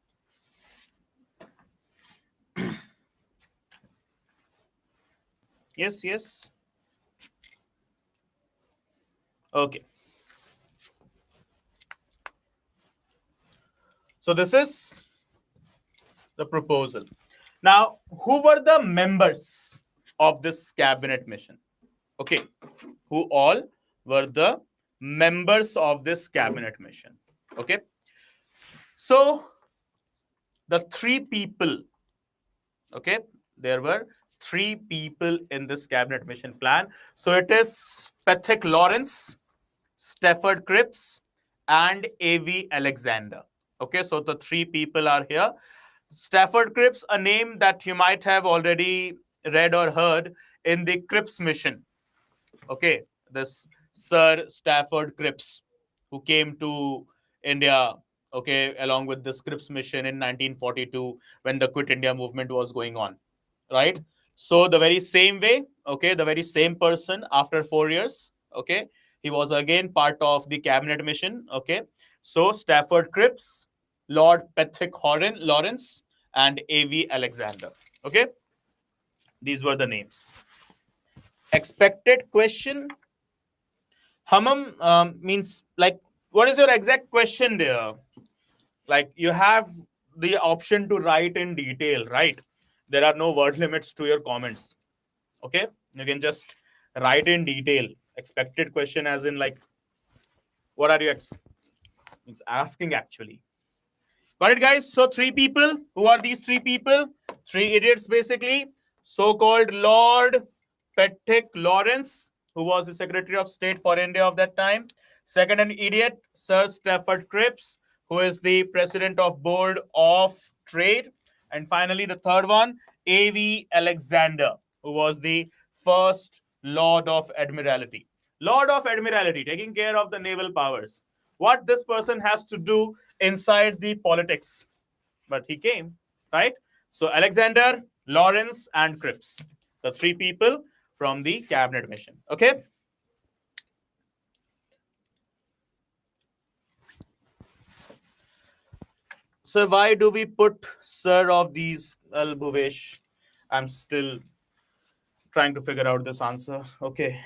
Yes. Okay. So this is the proposal. Now, who were the members of this cabinet mission? Okay, who all were the members of this cabinet mission? Okay, so the three people, okay, there were three people in this cabinet mission plan. So it is Patrick Lawrence, Stafford Cripps, and A.V. Alexander. Okay, so the three people are here. Stafford Cripps, a name that you might have already read or heard in the Cripps mission. Okay, this Sir Stafford Cripps, who came to India, okay, along with the Cripps mission in 1942 when the Quit India movement was going on, right? So the very same way, okay, the very same person after 4 years, okay, he was again part of the cabinet mission, okay. So Stafford Cripps, Lord Patrick Lawrence, and A.V. Alexander, okay. These were the names. Expected question. Hamam means like, what is your exact question there? Like, you have the option to write in detail, right? There are no word limits to your comments. Okay, you can just write in detail. Expected question, as in like, what are you asking actually? Got it, guys? So three people. Who are these three people? Three idiots, basically. So-called Lord Patrick Lawrence, who was the Secretary of State for India of that time. Second, an idiot, Sir Stafford Cripps, who is the President of Board of Trade. And finally, the third one, A.V. Alexander, who was the first Lord of Admiralty. Lord of Admiralty, taking care of the naval powers. What this person has to do inside the politics. But he came, right? So Alexander, Lawrence, and Cripps, the three people from the cabinet mission. Okay. So why do we put sir of these Al Bhuvesh? I'm still trying to figure out this answer. Okay.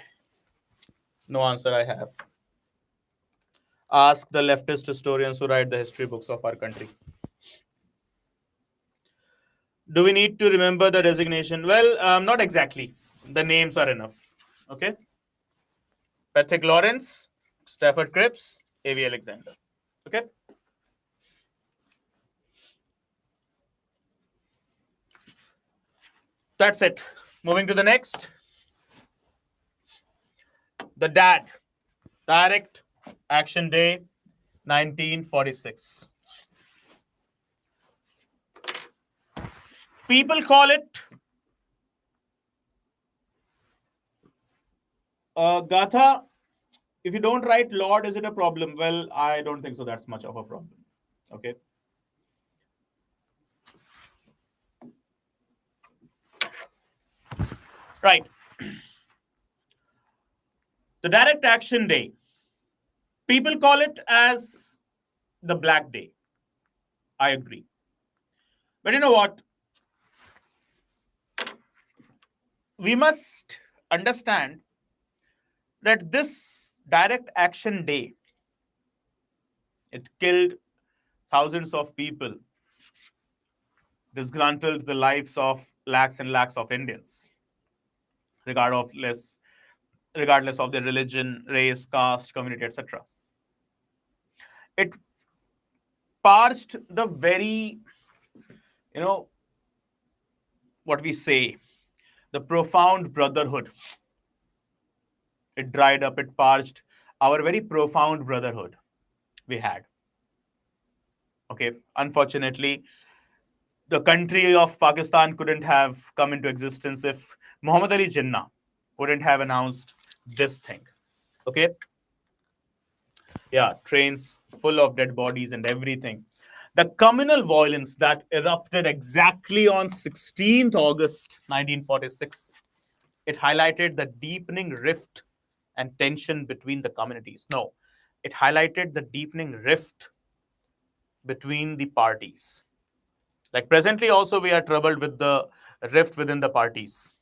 No answer I have. Ask the leftist historians who write the history books of our country. Do we need to remember the designation? Well, not exactly. The names are enough. Okay. Patrick Lawrence, Stafford Cripps, A.V. Alexander. Okay. That's it. Moving to the next. The DAD, Direct Action Day, 1946. People call it Gatha. If you don't write Lord, is it a problem? Well, I don't think so. That's much of a problem. Okay. Right. The Direct Action Day. People call it as the Black Day. I agree. But you know what? We must understand that this Direct Action Day, it killed thousands of people, disgruntled the lives of lakhs and lakhs of Indians, regardless of their religion, race, caste, community, etc. It parched the very, what we say, the profound brotherhood. It dried up, it parched our very profound brotherhood we had. Okay, unfortunately, the country of Pakistan couldn't have come into existence if Muhammad Ali Jinnah wouldn't have announced this thing. Okay. Yeah, trains full of dead bodies and everything. The communal violence that erupted exactly on 16th August 1946, it highlighted the deepening rift and tension between the communities. No, it highlighted the deepening rift between the parties. Like presently also we are troubled with the rift within the parties,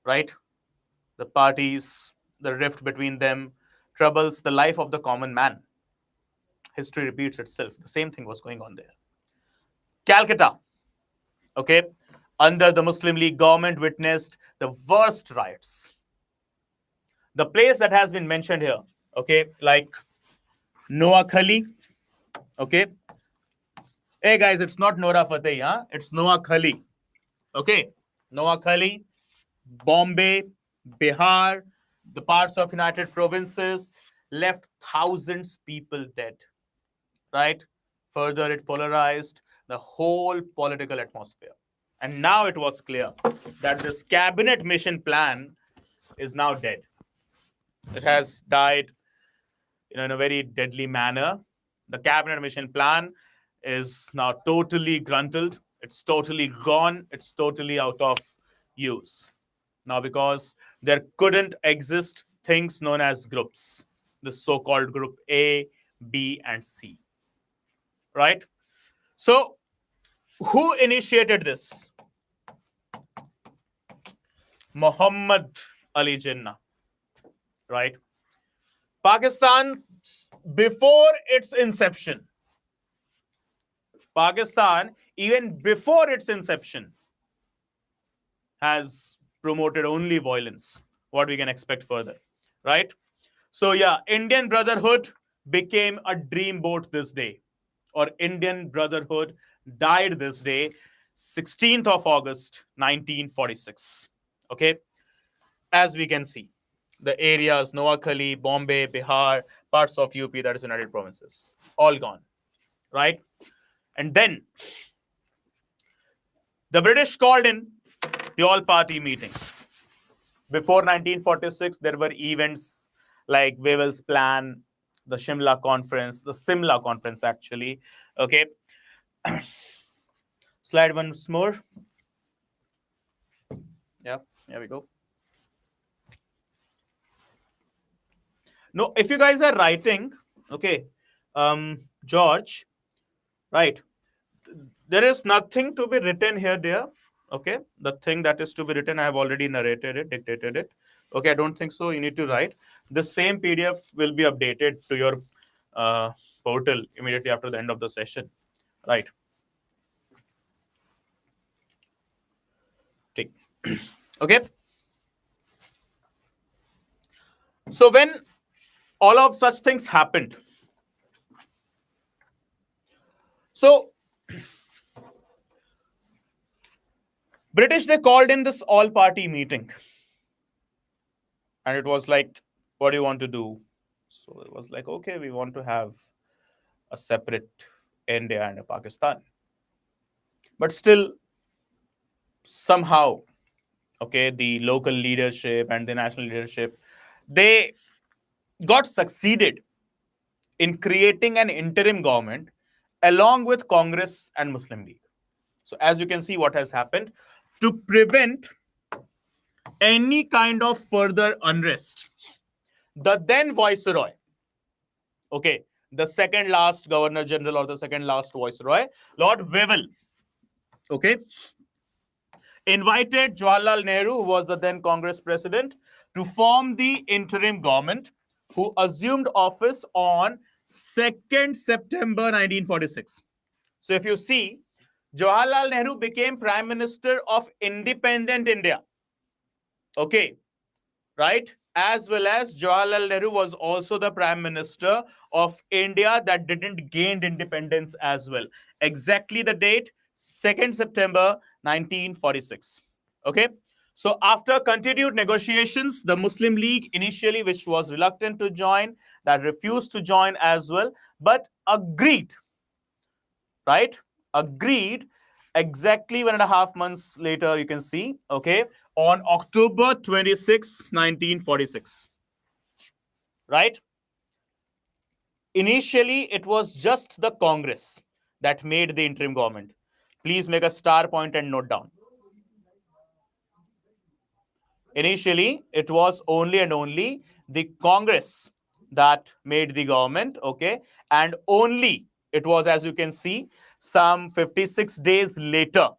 right? The parties, the rift between them troubles the life of the common man. History repeats itself. The same thing was going on there. Calcutta, okay, under the Muslim League government witnessed the worst riots. The place that has been mentioned here, okay, like Noakhali, okay. Hey guys, it's not Nora Fateh, huh? It's Noakhali, okay. Noakhali, Bombay, Bihar, the parts of United Provinces left thousands people dead, right? Further, it polarized the whole political atmosphere. And now it was clear that this cabinet mission plan is now dead. It has died in a very deadly manner. The cabinet mission plan is now totally gruntled. It's totally gone. It's totally out of use. Now, because there couldn't exist things known as groups, the so-called group A, B, and C. Right? So, who initiated this? Muhammad Ali Jinnah. Right? Pakistan, before its inception, even before its inception, has promoted only violence. What we can expect further, right? So yeah, Indian Brotherhood became a dreamboat this day, or Indian Brotherhood died this day, 16th of August, 1946. Okay, as we can see, the areas Noakhali, Bombay, Bihar, parts of UP, that is United Provinces, all gone, right? And then the British called in the all-party meetings. Before 1946, there were events like Wavell's Plan, the Shimla Conference, the Simla Conference, actually. Okay. Slide once more. Yeah, here we go. No, if you guys are writing, okay, George, right? There is nothing to be written here, dear. Okay, the thing that is to be written, I have already narrated it, dictated it. Okay, I don't think so. You need to write. The same PDF will be updated to your portal immediately after the end of the session, right? Take. Okay. So when all of such things happened, so British, they called in this all-party meeting, and it was like, what do you want to do? So it was like, okay, we want to have a separate India and a Pakistan. But still, somehow, okay, the local leadership and the national leadership, they got succeeded in creating an interim government along with Congress and Muslim League. So as you can see, what has happened to prevent any kind of further unrest, the then viceroy, okay, the second last governor general or the second last viceroy, Lord Wavell, okay, invited Jawaharlal Nehru, who was the then Congress president, to form the interim government, who assumed office on 2nd September 1946. So if you see, Jawaharlal Nehru became Prime Minister of independent India. Okay, right? As well as Jawaharlal Nehru was also the Prime Minister of India that didn't gain independence as well. Exactly the date, 2nd September 1946. Okay. So after continued negotiations, the Muslim League initially, which was reluctant to join, that refused to join as well, but agreed, right? Agreed exactly 1.5 months later, you can see, okay, on October 26, 1946, right? Initially, it was just the Congress that made the interim government. Please make a star point and note down. Initially, it was only and only the Congress that made the government, okay? And only, it was, as you can see, some 56 days later,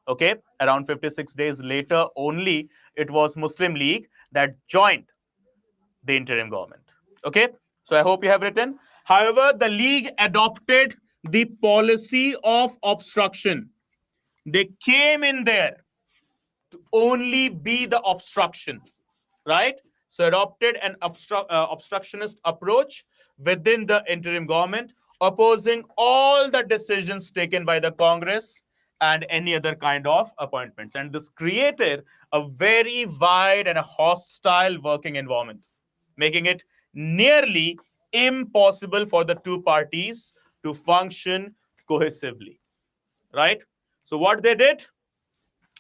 okay, around 56 days later only, it was Muslim League that joined the interim government. Okay, so I hope you have written. However, the League adopted the policy of obstruction. They came in there to only be the obstruction, right? So adopted an obstructionist approach within the interim government, opposing all the decisions taken by the Congress and any other kind of appointments. And this created a very wide and a hostile working environment, making it nearly impossible for the two parties to function cohesively, right? So what they did,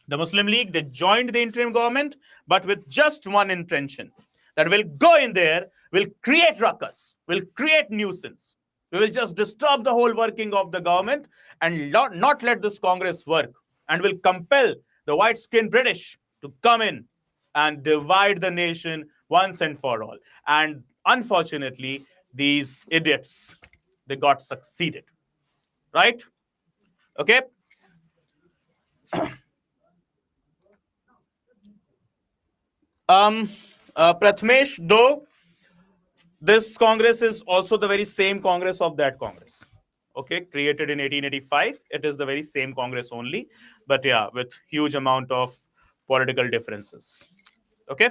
the Muslim League, they joined the interim government, but with just one intention, that we'll go in there, we'll create ruckus, we'll create nuisance. We will just disturb the whole working of the government and not let this Congress work. And will compel the white-skinned British to come in and divide the nation once and for all. And unfortunately, these idiots, they got succeeded. Right? Okay? Prathamesh, though this Congress is also the very same Congress of that Congress. Okay, created in 1885. It is the very same Congress only, but yeah, with huge amount of political differences. Okay.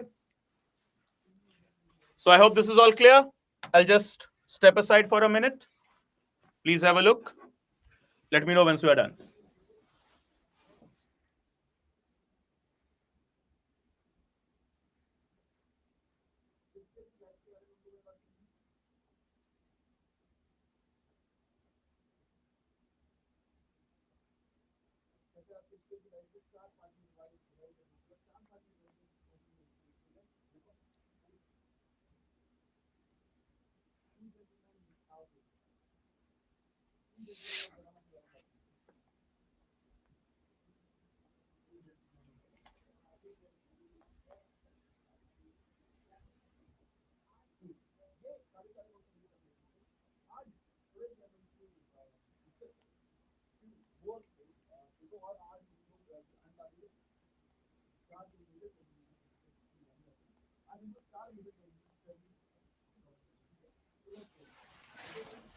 So I hope this is all clear. I'll just step aside for a minute. Please have a look. Let me know once you are done.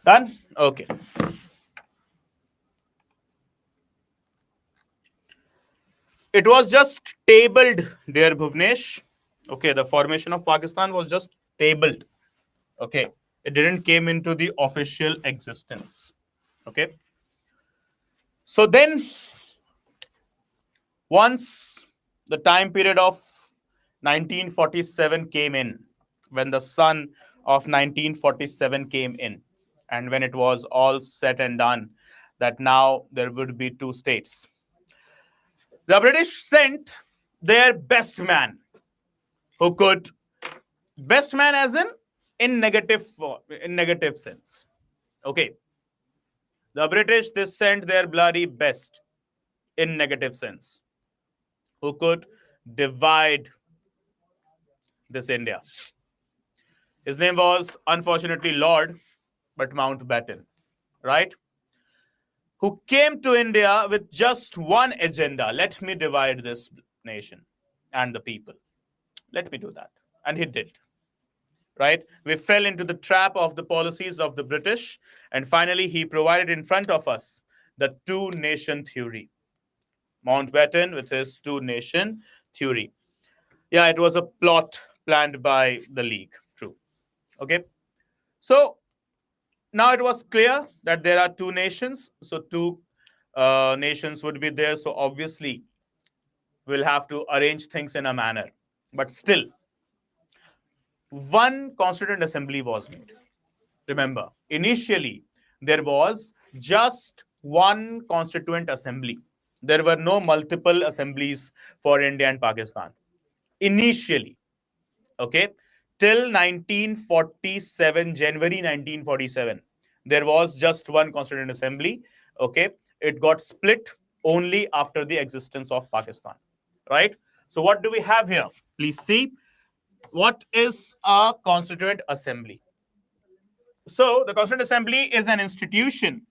Done? Okay. It was just tabled, dear Bhuvnesh. Okay, the formation of Pakistan was just tabled. Okay, it didn't came into the official existence. Okay, so then once the time period of 1947 came in, when the sun of 1947 came in, and when it was all said and done, that now there would be two states, the British sent their best man who could, best man as in negative sense. Okay, the British, they sent their bloody best in negative sense, who could divide this India. His name was unfortunately Lord, but Mountbatten, right? Who came to India with just one agenda: let me divide this nation and the people. Let me do that. And he did, right? We fell into the trap of the policies of the British, and finally he provided in front of us the two nation theory. Mountbatten with his two nation theory. Yeah, it was a plot planned by the League. True. Okay. So now it was clear that there are two nations. So two nations would be there. So obviously we'll have to arrange things in a manner. But still, one constituent assembly was made. Remember, initially there was just one constituent assembly. There were no multiple assemblies for India and Pakistan. Initially, okay, till 1947, January 1947, there was just one constituent assembly. Okay, it got split only after the existence of Pakistan, right? So what do we have here? Please see, what is a constituent assembly? So the constituent assembly is an institution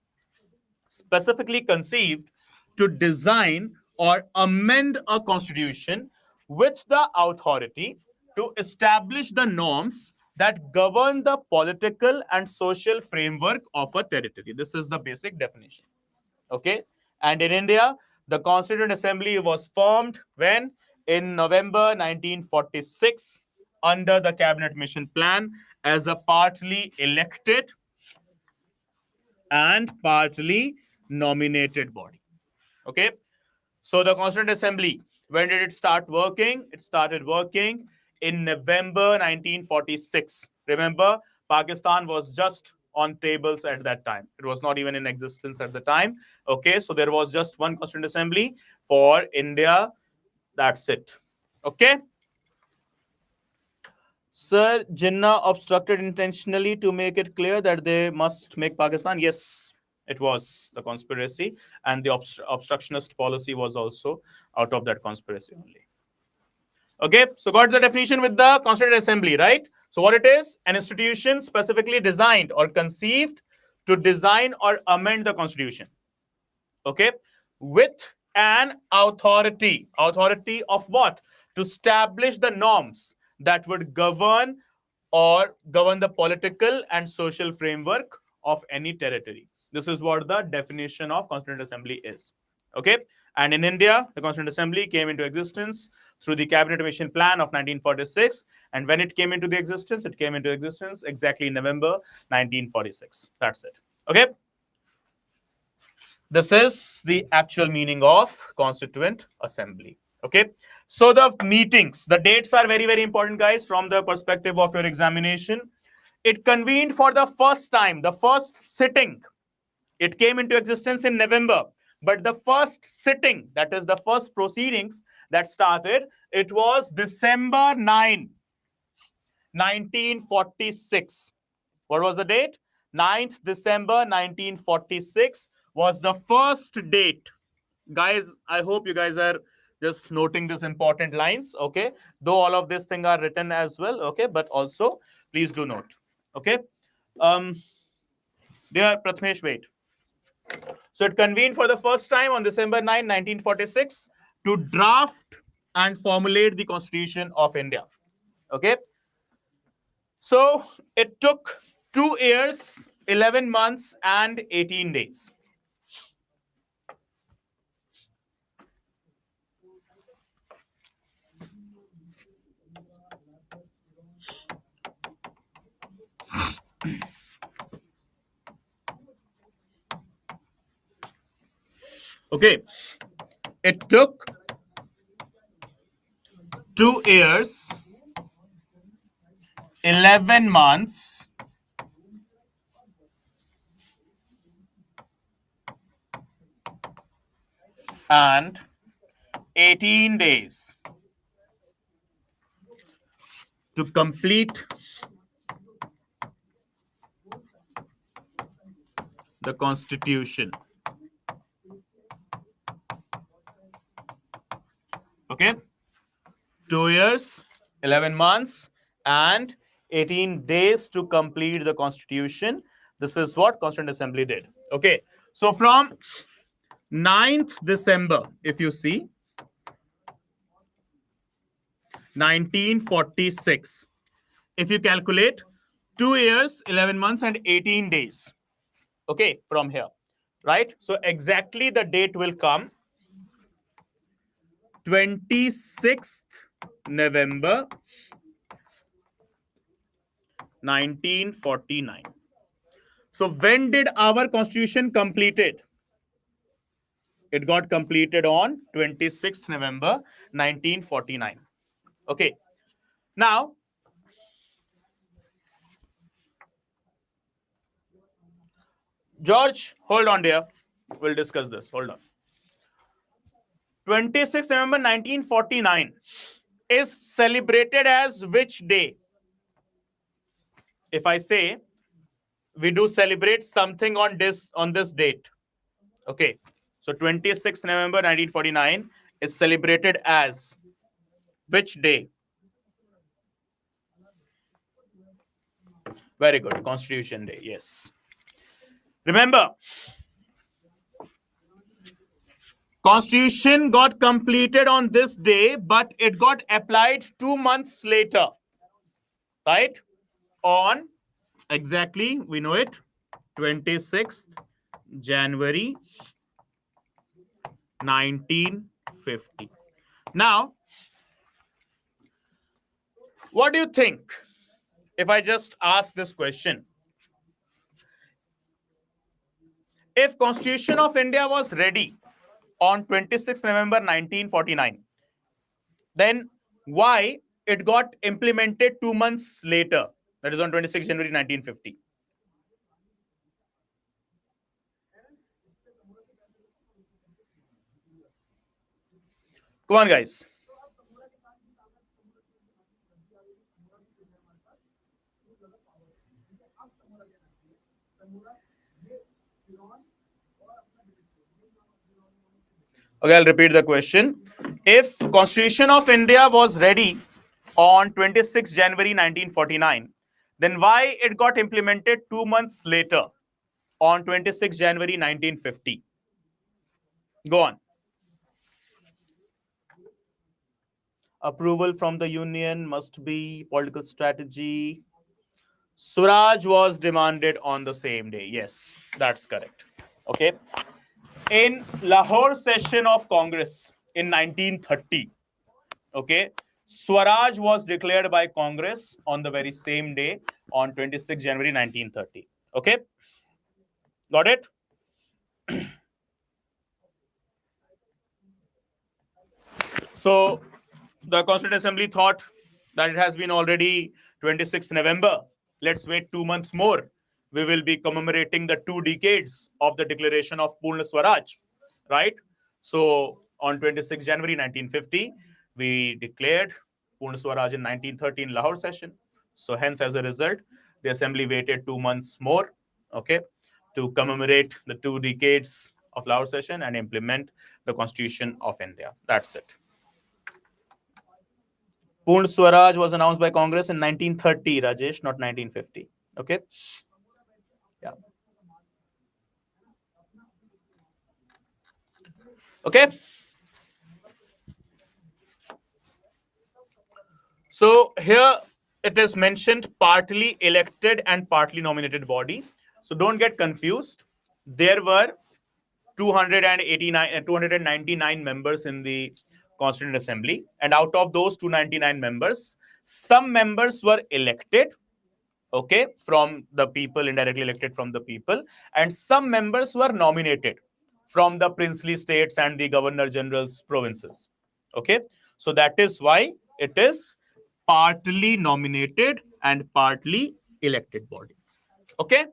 specifically conceived to design or amend a constitution with the authority to establish the norms that govern the political and social framework of a territory. This is the basic definition. Okay. And in India, the Constituent Assembly was formed when? In November 1946, under the Cabinet Mission Plan, as a partly elected and partly nominated body. Okay. So the Constituent Assembly, when did it start working? It started working in November 1946. Remember, Pakistan was just on tables at that time. It was not even in existence at the time. Okay, so there was just one Constituent Assembly for India. That's it. Okay. Sir, Jinnah obstructed intentionally to make it clear that they must make Pakistan. Yes, it was the conspiracy, and the obstructionist policy was also out of that conspiracy only. Okay, so got the definition with the Constituent Assembly, right? So what it is? An institution specifically designed or conceived to design or amend the constitution. Okay, with an authority. Authority of what? To establish the norms that would govern the political and social framework of any territory. This is what the definition of Constituent Assembly is. Okay, and in India, the Constituent Assembly came into existence through the Cabinet Mission Plan of 1946. And when it came into existence exactly in November 1946. That's it. Okay. This is the actual meaning of Constituent Assembly. Okay. So the meetings, the dates are very, very important, guys, from the perspective of your examination. It convened for the first time, the first sitting. It came into existence in November. But the first sitting, that is the first proceedings that started, it was December 9, 1946. What was the date? 9th December 1946 was the first date. Guys, I hope you guys are just noting these important lines, okay? Though all of these things are written as well, okay? But also, please do note, okay? Dear Prathamesh, wait. So it convened for the first time on December 9, 1946 to draft and formulate the Constitution of India. Okay. So it took 2 years, 11 months, and 18 days. Okay. It took 2 years, 11 months, and 18 days to complete the Constitution. Okay. 2 years, 11 months, and 18 days to complete the Constitution. This is what Constituent Assembly did. Okay. So from 9th December, if you see, 1946, if you calculate 2 years, 11 months, and 18 days. Okay, from here, right? So exactly the date will come 26th November 1949. So when did our Constitution completed? It got completed on 26th November 1949. Okay. Now, George, hold on dear. We'll discuss this. Hold on. 26th November 1949 is celebrated as which day? If I say we do celebrate something on this date. Okay. So 26th November 1949 is celebrated as which day? Very good. Constitution Day. Yes. Remember, Constitution got completed on this day, but it got applied 2 months later. Right? On exactly, we know it, 26th January 1950. Now, what do you think if I just ask this question? If Constitution of India was ready on 26th November 1949, then why it got implemented 2 months later, that is on 26th January 1950? Come on, guys. Okay, I'll repeat the question. If Constitution of India was ready on 26 January 1949, then why it got implemented 2 months later on 26 January 1950? Go on. Approval from the union must be political strategy. Swaraj was demanded on the same day. Yes, that's correct. Okay. In Lahore session of Congress in 1930, okay, Swaraj was declared by Congress on the very same day on 26 January 1930. Okay, got it? So the Constituent Assembly thought that it has been already 26th November. Let's wait 2 months more. We will be commemorating the 2 decades of the declaration of Purna Swaraj, right? So on 26 January 1950, we declared Purna Swaraj in 1930 in Lahore session. So hence, as a result, the assembly waited 2 months more, okay, to commemorate the 2 decades of Lahore session and implement the Constitution of India. That's it. Purna Swaraj was announced by Congress in 1930, Rajesh, not 1950. Okay? Yeah. Okay? So here it is mentioned partly elected and partly nominated body. So don't get confused. There were 299 members in the Constituent Assembly, and out of those 299 members, some members were elected, okay, from the people, indirectly elected from the people, and some members were nominated from the princely states and the governor general's provinces. Okay, so that is why it is partly nominated and partly elected body. Okay,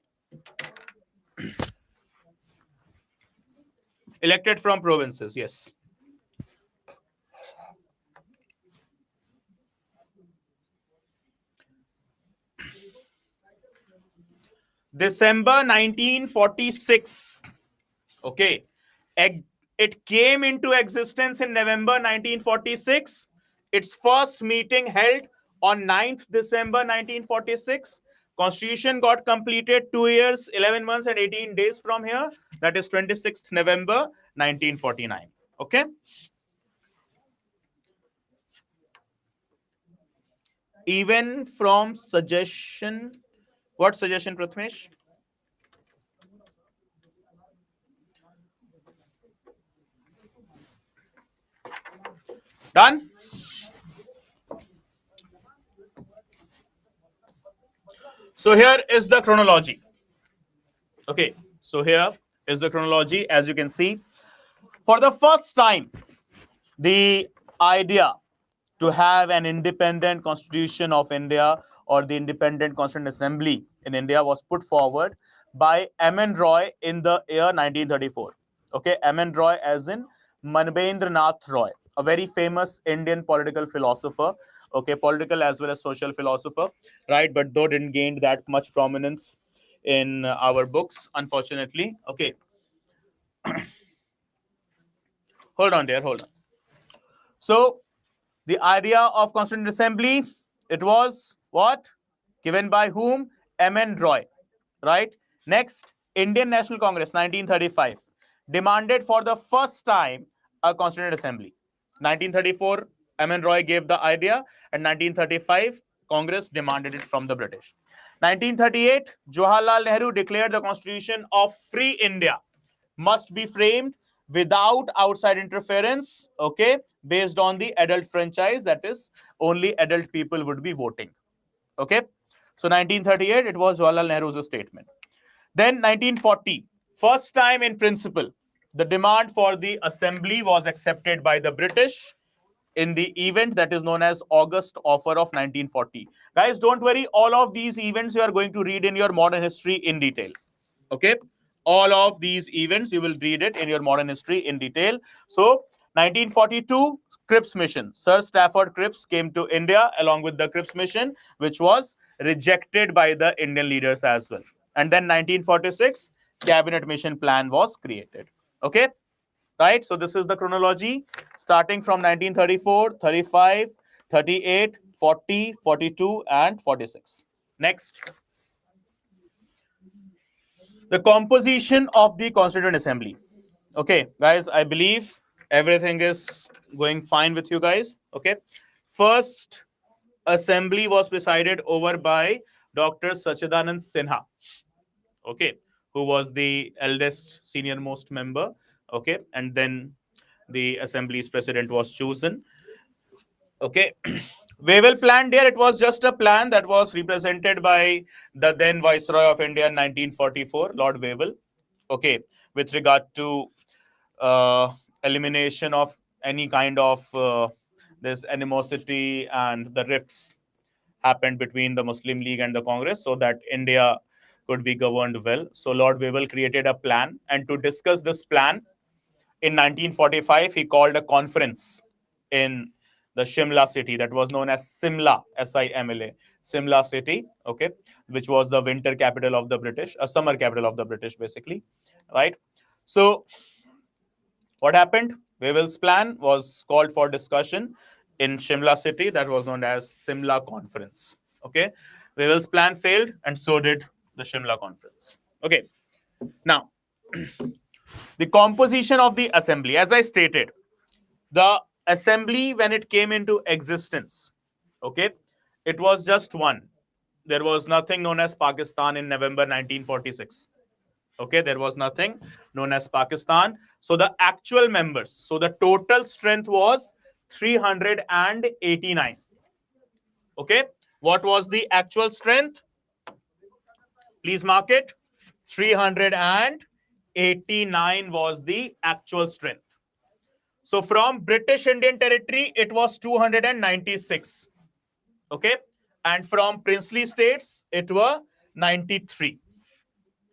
elected from provinces, yes. December 1946. Okay. It came into existence in November 1946. Its first meeting held on 9th December 1946. Constitution got completed 2 years, 11 months, and 18 days from here. That is 26th November 1949. Okay. Even from suggestion. What suggestion, Prathamesh? Done? So here is the chronology. Okay, so here is the chronology. As you can see, for the first time, the idea to have an independent constitution of India or the independent constituent assembly in India was put forward by M.N. Roy in the year 1934. Okay, M.N. Roy as in Manbendra Nath Roy, a very famous Indian political philosopher. Okay, political as well as social philosopher, right? But though didn't gain that much prominence in our books, unfortunately. Okay, hold on there, hold on. So the idea of Constituent Assembly, it was what? Given by whom? M.N. Roy, right? Next, Indian National Congress, 1935, demanded for the first time a Constituent Assembly. 1934, M.N. Roy gave the idea, and 1935, Congress demanded it from the British. 1938, Jawaharlal Nehru declared the Constitution of Free India must be framed without outside interference, okay, based on the adult franchise, that is, only adult people would be voting. Okay, so 1938, it was Jawaharlal Nehru's statement. Then 1940, first time in principle, the demand for the assembly was accepted by the British in the event that is known as August Offer of 1940. Guys, don't worry, all of these events you are going to read in your modern history in detail. Okay, all of these events you will read it in your modern history in detail. So 1942, Cripps mission. Sir Stafford Cripps came to India along with the Cripps mission, which was rejected by the Indian leaders as well. And then 1946, cabinet mission plan was created. Okay, right? So this is the chronology starting from 1934, 35, 38, 40, 42, and 46. Next. The composition of the Constituent Assembly. Okay, guys, I believe everything is going fine with you guys. Okay, first assembly was presided over by Dr. Sachidanand Sinha. Okay, who was the eldest, senior most member. Okay, and then the assembly's president was chosen. Okay, Wavell plan there, it was just a plan that was represented by the then Viceroy of India in 1944, Lord Wavell. Okay, with regard to elimination of any kind of this animosity and the rifts happened between the Muslim League and the Congress so that India could be governed well. So Lord Wavell created a plan, and to discuss this plan, in 1945, he called a conference in the Shimla city that was known as Simla, Simla, Simla city, okay, which was the winter capital of the British, a summer capital of the British, basically, right? So, what happened? Wavell's plan was called for discussion in Shimla city, that was known as Simla Conference, okay? Wavell's plan failed, and so did the Shimla Conference, okay? Now, the composition of the assembly, as I stated, the assembly, when it came into existence, Okay, it was just one. There was nothing known as Pakistan in November 1946. Okay, there was nothing known as Pakistan. So the actual members, so the total strength was 389. Okay, what was the actual strength? Please mark it. 389 was the actual strength. So from British Indian Territory, it was 296. Okay, and from princely states, it were 93.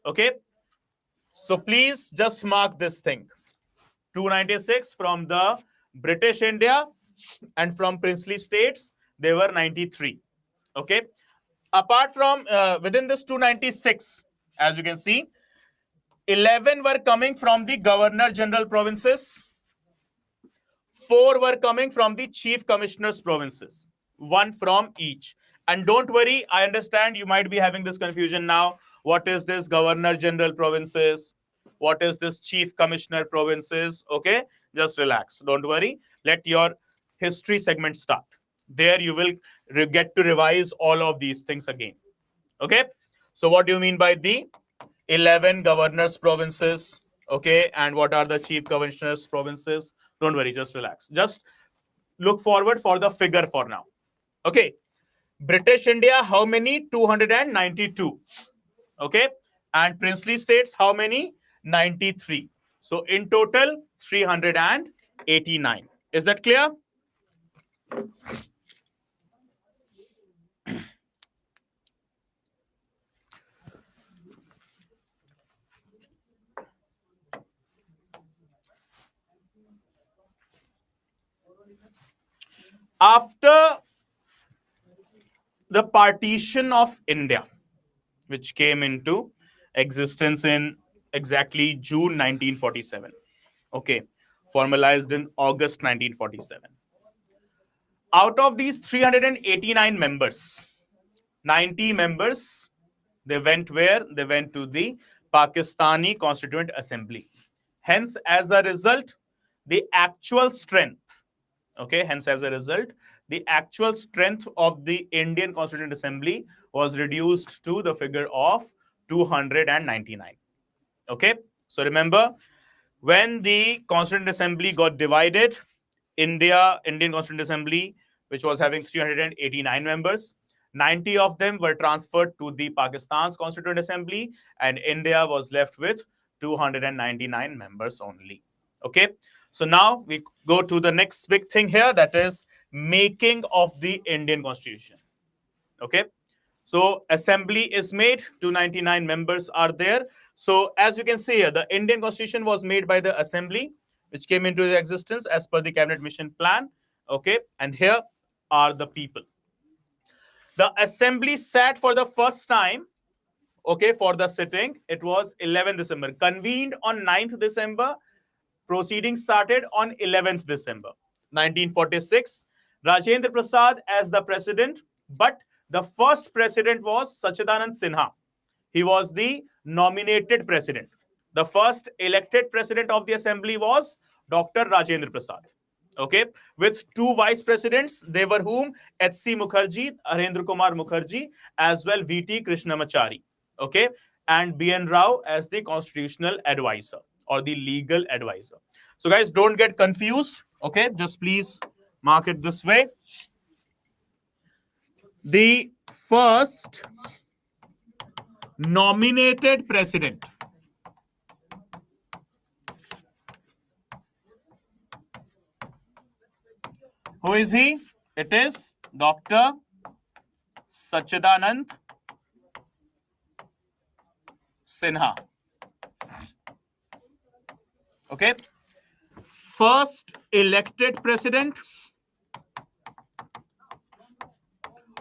Okay, so please just mark this thing. 296 from the British India, and from princely states, they were 93. Okay, apart from within this 296, as you can see, 11 were coming from the Governor General provinces, 4 were coming from the Chief Commissioners provinces, 1 from each. And don't worry, I understand you might be having this confusion now. What is this Governor General provinces? What is this Chief Commissioner provinces? Okay, just relax. Don't worry. Let your history segment start. There you will get to revise all of these things again. Okay, so what do you mean by the 11 governors provinces? Okay, and what are the chief commissioners provinces? Don't worry, just relax. Just look forward for the figure for now. Okay, British India, how many? 292. Okay, and princely states, how many? 93. So in total, 389. Is that clear? After the partition of India, which came into existence in exactly June 1947. Okay, formalized in August 1947. Out of these 389 members, 90 members, they went where? They went to the Pakistani Constituent Assembly. Hence, as a result, the actual strength, okay, hence as a result, the actual strength of the Indian Constituent Assembly was reduced to the figure of 299. Okay, so remember, when the Constituent Assembly got divided, Indian Constituent Assembly, which was having 389 members, 90 of them were transferred to the Pakistan's Constituent Assembly, and India was left with 299 members only. Okay, so now we go to the next big thing here, that is making of the Indian Constitution. Okay, so assembly is made, 299 members are there. So as you can see here, the Indian Constitution was made by the assembly, which came into existence as per the cabinet mission plan. Okay, and here are the people. The assembly sat for the first time, okay, for the sitting. It was 11th December, convened on 9th December. Proceedings started on 11th December 1946. Rajendra Prasad as the president, but the first president was Sachidanand Sinha. He was the nominated president. The first elected president of the assembly was Dr. Rajendra Prasad. Okay, with 2 vice presidents, they were whom? H.C. Mukherjee, Arendra Kumar Mukherjee, as well V.T. Krishnamachari. Okay, and B.N. Rao as the constitutional advisor or the legal advisor. So guys, don't get confused. Okay, just please mark it this way. The first nominated president, who is he? It is Dr. Sachidanand Sinha. Okay, first elected president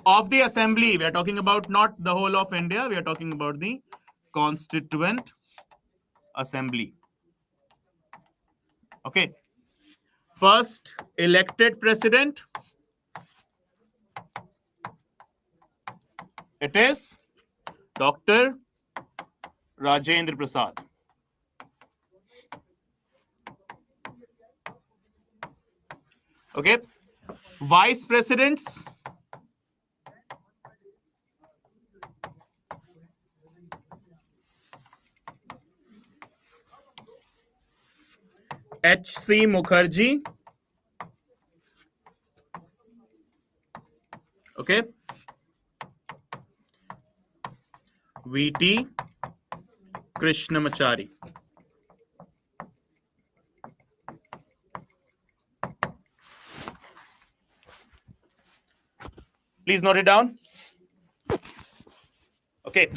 of the assembly. We are talking about not the whole of India, we are talking about the Constituent Assembly. Okay, first elected president, it is Dr. Rajendra Prasad. Okay, vice presidents, H.C. Mukherjee. Okay. V.T. Krishnamachari. Please note it down. Okay.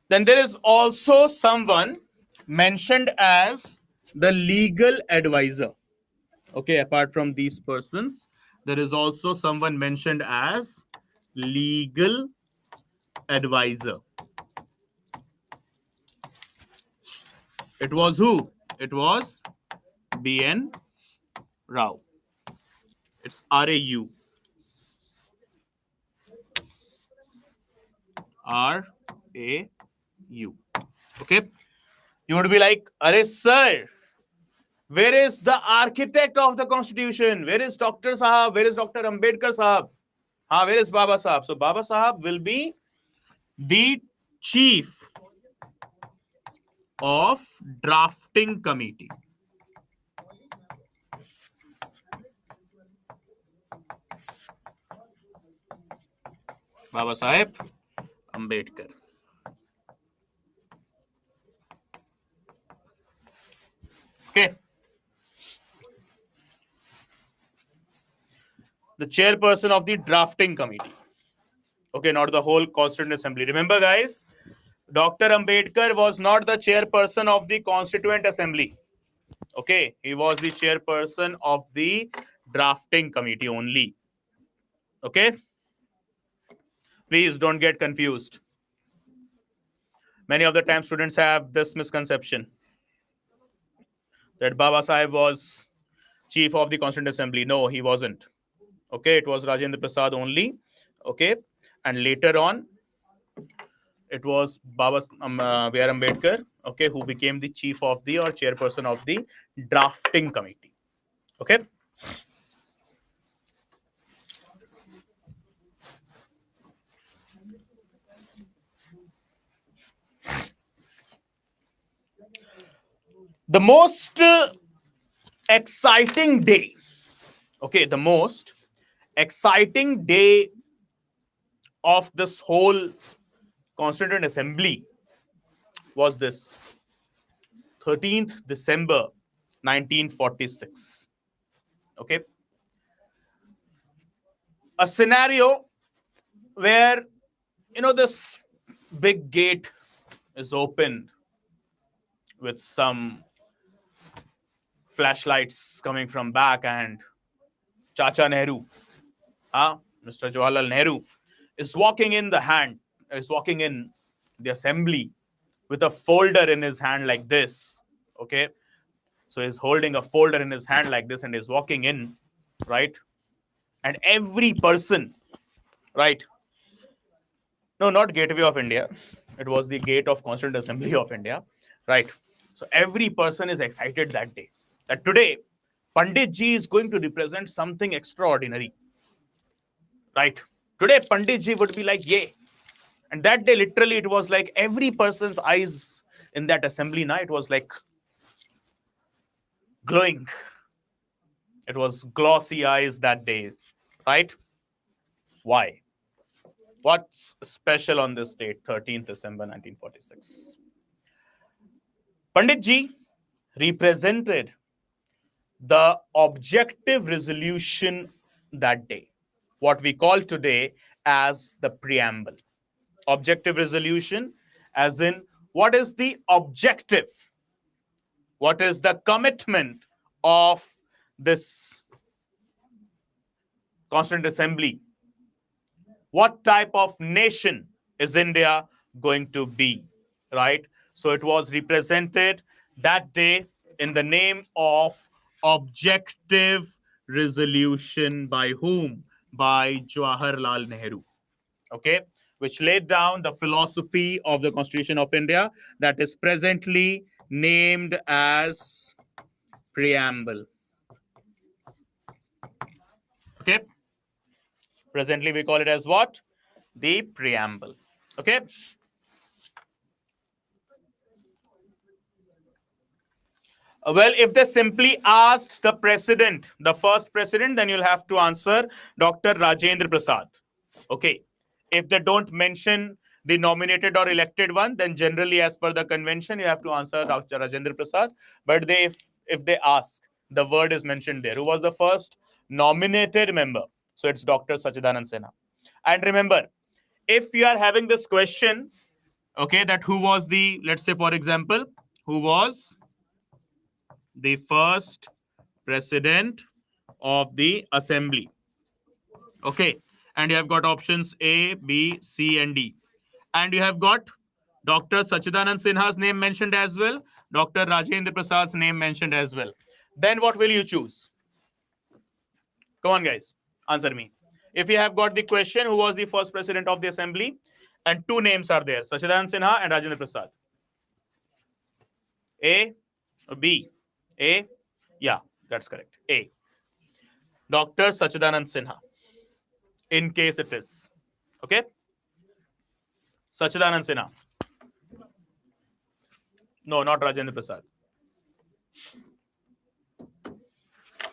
Then there is also someone mentioned as the legal advisor. Okay, apart from these persons, there is also someone mentioned as legal advisor. It was who? It was B.N. Rao. It's R-A-U. R-A-U. Okay. You would be like, Arey sir, where is the architect of the constitution? Where is Dr. Sahab? Where is Dr. Ambedkar Sahab? Where is Baba Sahab? So Baba Sahab will be the chief of drafting committee. Baba Saheb Ambedkar. Okay. The chairperson of the drafting committee. Okay, not the whole Constituent Assembly. Remember, guys, Dr. Ambedkar was not the chairperson of the Constituent Assembly. Okay, he was the chairperson of the drafting committee only. Okay, please don't get confused. Many of the time students have this misconception that Baba Sahib was chief of the Constituent Assembly. No, he wasn't. Okay, it was Rajendra Prasad only. Okay, and later on, it was Baba B.R. Ambedkar, okay, who became the chief of the or chairperson of the drafting committee. Okay. The most exciting day, okay, the most exciting day of this whole Constituent Assembly was this 13th December 1946. Okay. A scenario where, this big gate is opened with some flashlights coming from back, and Chacha Nehru, Mr. Jawaharlal Nehru, is walking in the assembly with a folder in his hand like this. Okay. So he's holding a folder in his hand like this and is walking in, right? And every person, right? No, not Gateway of India. It was the gate of Constituent Assembly of India, right? So every person is excited that day. That today, Pandit Ji is going to represent something extraordinary, right? Today, Pandit Ji would be like, yay. And that day, literally, it was like every person's eyes in that assembly, now it was like glowing. It was glossy eyes that day, right? Why? What's special on this date, 13th December 1946? Pandit Ji represented the objective resolution that day, what we call today as the preamble. Objective resolution, as in what is the objective? What is the commitment of this Constituent Assembly? What type of nation is India going to be, right? So it was represented that day in the name of objective resolution by whom? By Jawaharlal Nehru, okay, which laid down the philosophy of the Constitution of India that is presently named as preamble. Okay. Presently, we call it as what? The preamble. Okay. Well, if they simply asked the president, the first president, then you'll have to answer Dr. Rajendra Prasad. Okay. If they don't mention the nominated or elected one, then generally, as per the convention, you have to answer Dr. Rajendra Prasad. But if they ask, the word is mentioned there. Who was the first nominated member? So it's Dr. Sachidanand Sinha. And remember, if you are having this question, okay, that who was the, let's say, for example, who was the first president of the assembly. Okay. And you have got options A, B, C, and D. And you have got Dr. Sachidanand Sinha's name mentioned as well, Dr. Rajendra Prasad's name mentioned as well. Then what will you choose? Come on, guys. Answer me. If you have got the question, who was the first president of the assembly? And two names are there, Sachidanand Sinha and Rajendra Prasad. A or B? A? Yeah, that's correct. A. Dr. Sachidanand Sinha. In case it is. Okay? Sachidanand Sinha. No, not Rajendra Prasad.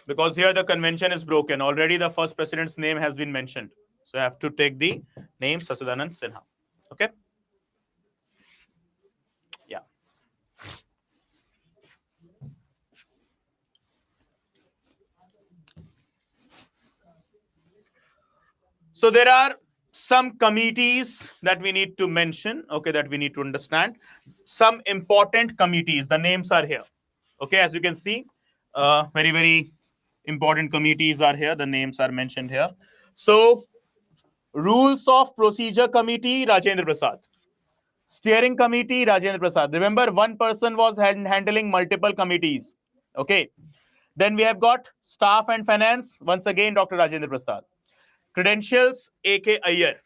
Because here the convention is broken. Already the first president's name has been mentioned. So I have to take the name Sachidanand Sinha. Okay? Yeah. So there are some committees that we need to mention, okay, that we need to understand. Some important committees, the names are here. Okay, as you can see, very, very important committees are here. The names are mentioned here. So, Rules of Procedure Committee, Rajendra Prasad. Steering Committee, Rajendra Prasad. Remember, one person was handling multiple committees. Okay. Then we have got Staff and Finance, once again, Dr. Rajendra Prasad. Credentials, A.K. Iyer.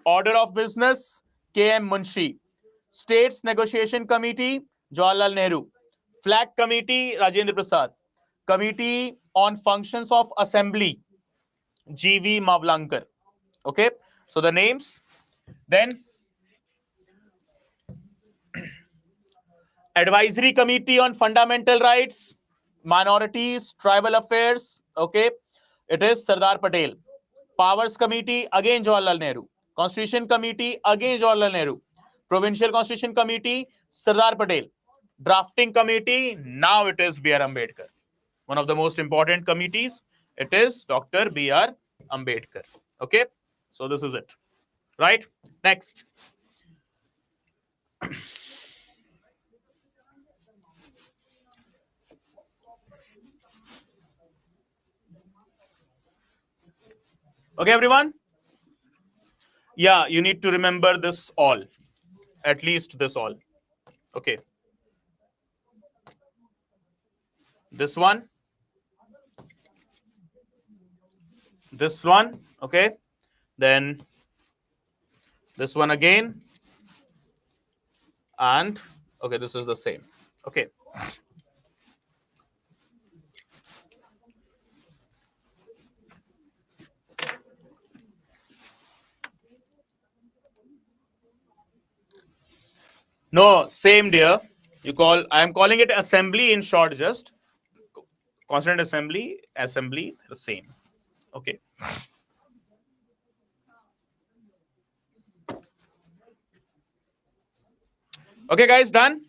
Order of Business, K.M. Munshi. States Negotiation Committee, Jawaharlal Nehru. Flag Committee, Rajendra Prasad. Committee on Functions of Assembly, G.V. Mavlankar. Okay, so the names. Then Advisory Committee on Fundamental Rights, Minorities, Tribal Affairs. Okay, it is Sardar Patel. Powers Committee, again Jawaharlal Nehru. Constitution Committee, again Jawaharlal Nehru. Provincial Constitution Committee, Sardar Patel. Drafting Committee, now it is B.R. Ambedkar. One of the most important committees, it is Dr. B.R. Ambedkar. Okay, so this is it. Right? Next. Okay, everyone? Yeah, you need to remember this all. At least this all. Okay. This one. This one. Okay. Then this one again. And, okay, this is the same. Okay. No, same dear. I am calling it assembly in short, just Constituent assembly, the same. Okay. Okay, guys, done.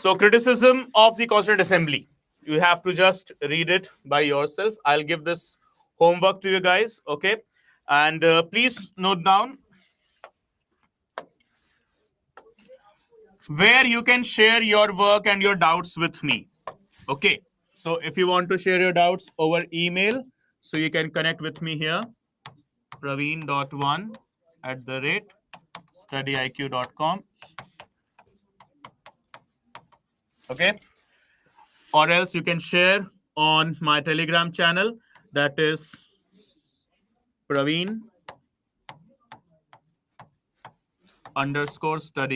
So, criticism of the Constituent Assembly. You have to just read it by yourself. I'll give this homework to you guys. Okay. And please note down where you can share your work and your doubts with me. Okay. So if you want to share your doubts over email, so you can connect with me here, praveen.1@studyiq.com. Okay. Or else you can share on my Telegram channel, that is Praveen_study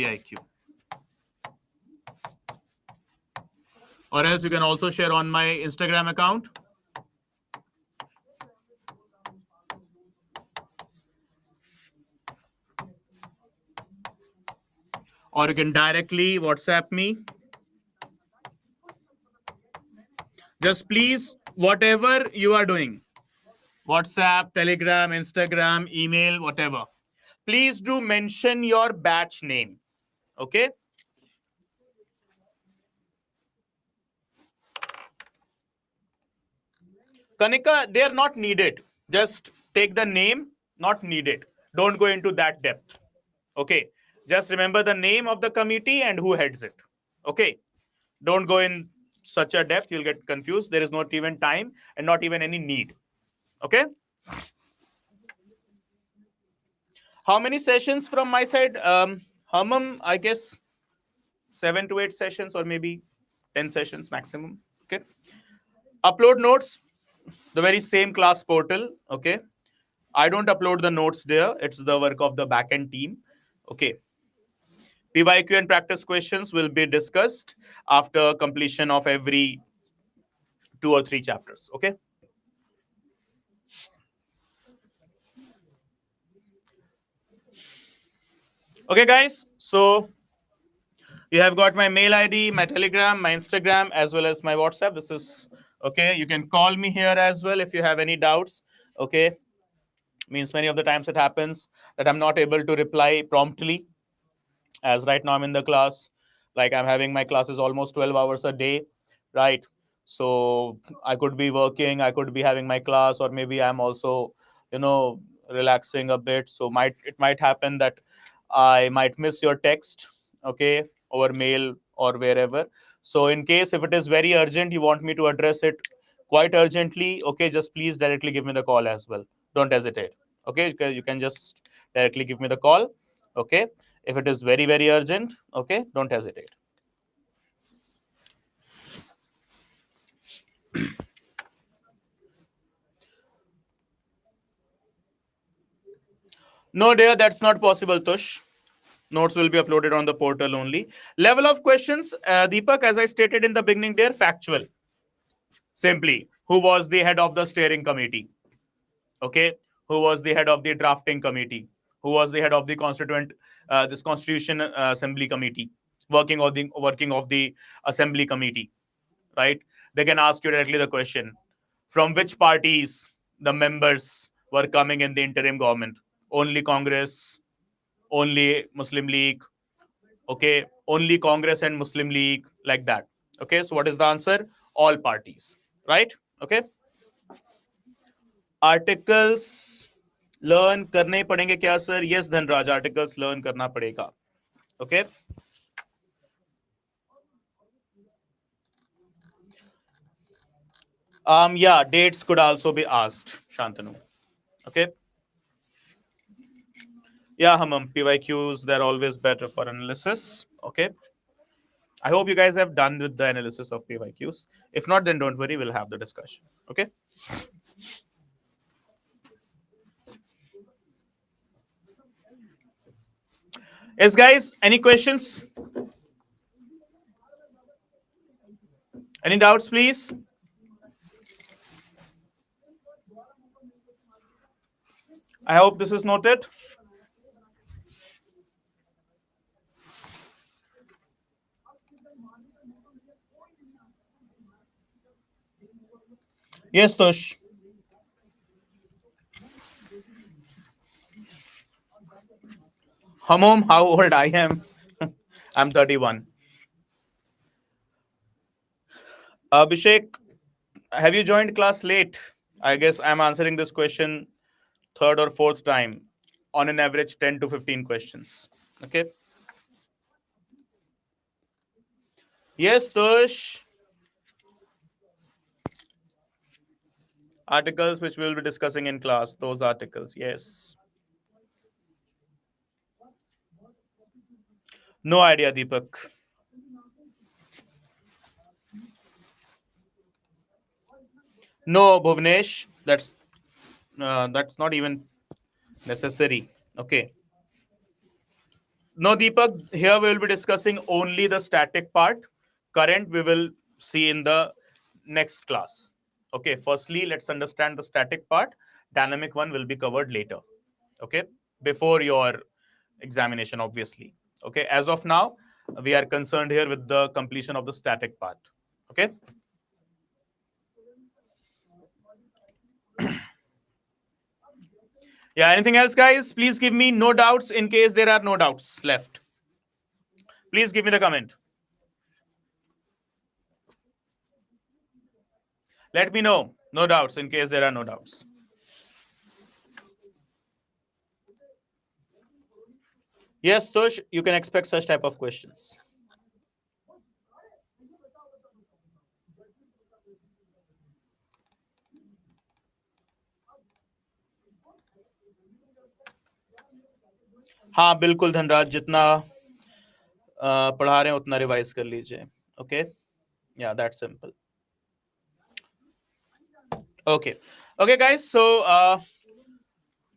IQ. or else you can also share on my Instagram account. Or you can directly WhatsApp me. Just please, whatever you are doing, WhatsApp, Telegram, Instagram, email, whatever, please do mention your batch name. Okay? Kanika, they are not needed. Just take the name, not needed. Don't go into that depth. Okay? Just remember the name of the committee and who heads it. Okay? Don't go in such a depth, you'll get confused. There is not even time and not even any need. Okay? How many sessions from my side? Hamam, I guess 7 to 8 sessions or maybe 10 sessions maximum. Okay. Upload notes, the very same class portal. Okay. I don't upload the notes there. It's the work of the backend team. Okay. PYQ and practice questions will be discussed after completion of every 2 or 3 chapters. Okay. Okay, guys. So you have got my mail ID, my Telegram, my Instagram, as well as my WhatsApp. This is okay. You can call me here as well if you have any doubts. Okay. Means many of the times it happens that I'm not able to reply promptly. As right now I'm in the class, like I'm having my classes almost 12 hours a day, right? So I could be working, I could be having my class, or maybe I'm also, relaxing a bit. So it might happen that I might miss your text, okay, over mail or wherever. So in case if it is very urgent, you want me to address it quite urgently, okay, just please directly give me the call as well. Don't hesitate. Okay, you can just directly give me the call. Okay, if it is very, very urgent, okay, don't hesitate. No, dear, that's not possible, Tush. Notes will be uploaded on the portal only. Level of questions, Deepak, as I stated in the beginning, dear, factual. Simply, who was the head of the steering committee? Okay, who was the head of the drafting committee? Who was the head of the this constitution assembly committee? Working of the assembly committee, right? They can ask you directly the question: from which parties the members were coming in the interim government? Only Congress, only Muslim League, okay, only Congress and Muslim League, like that. Okay, so what is the answer? All parties, right? Okay. Articles learn करने पड़ेंगे क्या sir? Yes, Dhanraj, articles learn करना पड़ेगा. Okay. Yeah, dates could also be asked, Shantanu. Okay. Yeah, Hamam, PYQs, they're always better for analysis. Okay. I hope you guys have done with the analysis of PYQs. If not, then don't worry, we'll have the discussion. Okay. Yes, guys, any questions? Any doubts, please? I hope this is noted. Yes, Tosh. Hamom, how old I am? I'm 31. Abhishek, have you joined class late? I guess I'm answering this question third or fourth time, on an average 10 to 15 questions. Okay. Yes, Tosh. Articles which we will be discussing in class, those articles, yes. No idea, Deepak. No, Bhuvnesh, that's not even necessary. Okay. No, Deepak, here we will be discussing only the static part. Current, we will see in the next class. Okay, firstly, let's understand the static part. Dynamic one will be covered later. Okay, before your examination, obviously. Okay, as of now, we are concerned here with the completion of the static part. Okay. Yeah, anything else, guys? Please give me no doubts in case there are no doubts left. Please give me the comment. Let me know. No doubts in case there are no doubts. Yes, Tush, you can expect such type of questions. हाँ बिल्कुल धनराज, जितना पढ़ा रहे हैं उतना revise कर लीजिए. Okay, yeah, that's simple. Okay guys, so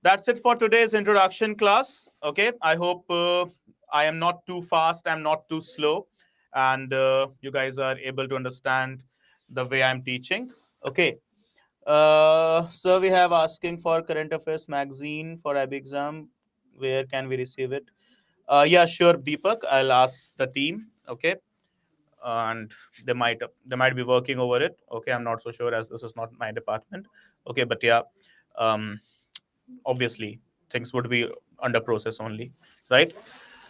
that's it for today's introduction class. Okay, I hope I am not too fast, I'm not too slow, and you guys are able to understand the way I'm teaching. Okay, so we have asking for current affairs magazine for IB exam. Where can we receive it? Yeah, sure, Deepak, I'll ask the team. Okay, and they might be working over it. Okay, I'm not so sure as this is not my department. Okay, but yeah, obviously things would be under process only, right?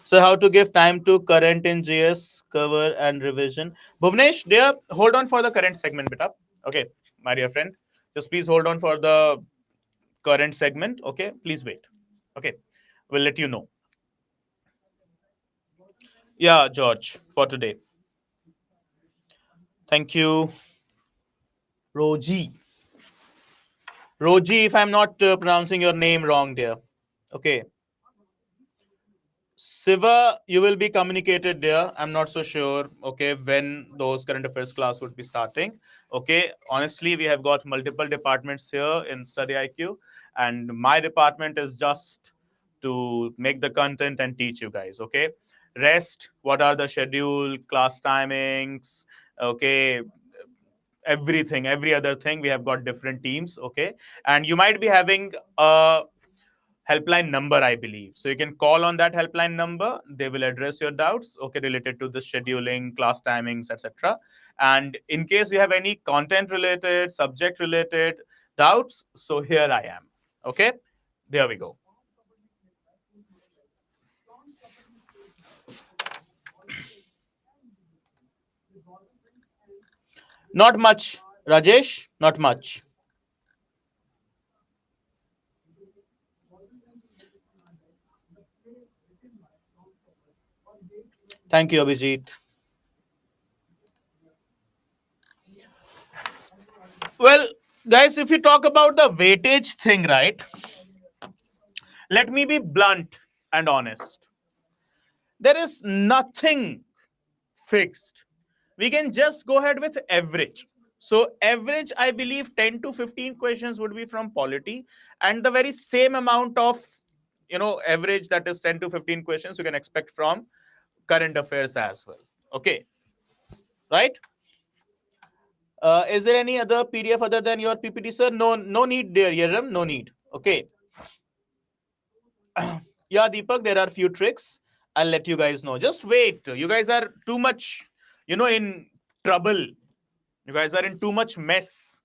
So how to give time to current in JS cover and revision? Bhuvnesh, dear, hold on for the current segment, beta. Okay, my dear friend, just please hold on for the current segment. Okay, please wait. Okay, we'll let you know. Yeah, George, for today. Thank you. Roji, if I'm not pronouncing your name wrong, dear. Okay. Siva, you will be communicated there. I'm not so sure, okay, when those current affairs class would be starting. Okay, honestly, we have got multiple departments here in Study IQ, and my department is just to make the content and teach you guys, okay? Rest, what are the schedule, class timings, okay, everything, every other thing, we have got different teams, okay? And you might be having a helpline number, I believe. So you can call on that helpline number. They will address your doubts, okay, related to the scheduling, class timings, etc. And in case you have any content related, subject related doubts, so here I am. Okay, there we go. Not much, Rajesh, not much. Thank you, Abhijit. Well, guys, if you talk about the weightage thing, right? Let me be blunt and honest. There is nothing fixed. We can just go ahead with average. So average, I believe 10 to 15 questions would be from polity, and the very same amount of, average, that is 10 to 15 questions, you can expect from current affairs as well. Okay, right? Is there any other PDF other than your PPT, sir? No need there, Yeram, no need. Okay. Yeah, Deepak, there are few tricks. I'll let you guys know. Just wait. You guys are too much, in trouble. You guys are in too much mess.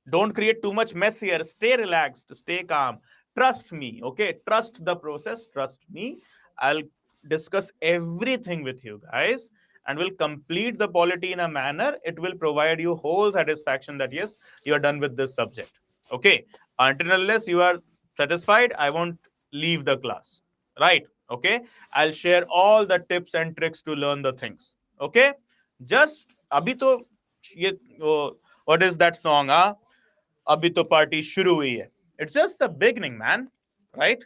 Don't create too much mess here. Stay relaxed. Stay calm. Trust me. Okay. Trust the process. Trust me. I'll discuss everything with you guys and will complete the polity in a manner. It will provide you whole satisfaction that yes, you are done with this subject. Okay. Until unless you are satisfied, I won't leave the class. Right? Okay. I'll share all the tips and tricks to learn the things. Okay. Just abhi to ये what is that song? अभी तो party शुरू हुई है. It's just the beginning, man. Right?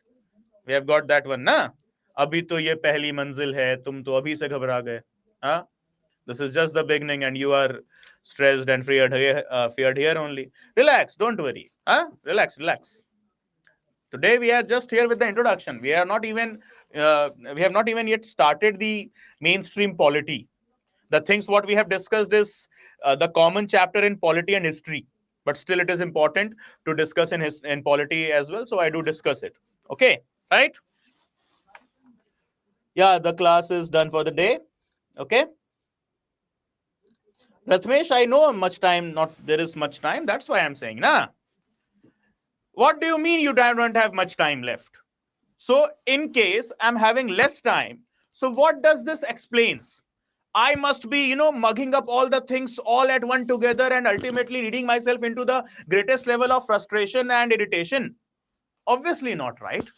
We have got that one, ना? अभी तो ये पहली मंजिल है, तुम तो अभी से घबरा गए. हाँ? This is just the beginning, and you are stressed and feared here only. Relax, don't worry. Huh? Relax. Today we are just here with the introduction. We have not even yet started the mainstream polity. The things what we have discussed is the common chapter in polity and history, but still it is important to discuss in polity as well. So I do discuss it. Okay, right? Yeah, the class is done for the day. Okay. Prathamesh, I know much time, not there is much time. That's why I'm saying, nah. What do you mean you don't have much time left? So in case I'm having less time, so what does this explains? I must be, mugging up all the things all at one together and ultimately leading myself into the greatest level of frustration and irritation. Obviously not, right?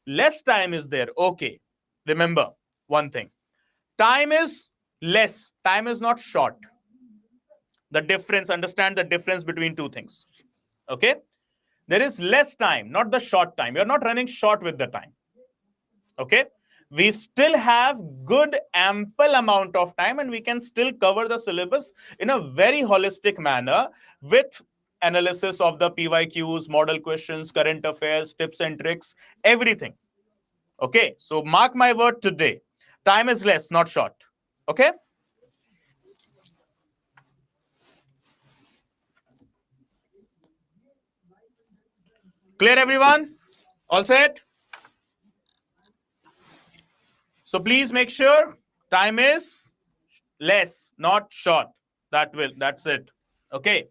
Less time is there. Okay. Remember one thing. Time is less. Time is not short. The difference, understand the difference between two things. Okay? There is less time, not the short time. You're not running short with the time. Okay? We still have good ample amount of time and we can still cover the syllabus in a very holistic manner with analysis of the PYQs, model questions, current affairs, tips and tricks, everything. Okay? So mark my word today. Time is less, not short. Okay? Clear, everyone? All set? So please make sure time is less, not short. That's it. Okay.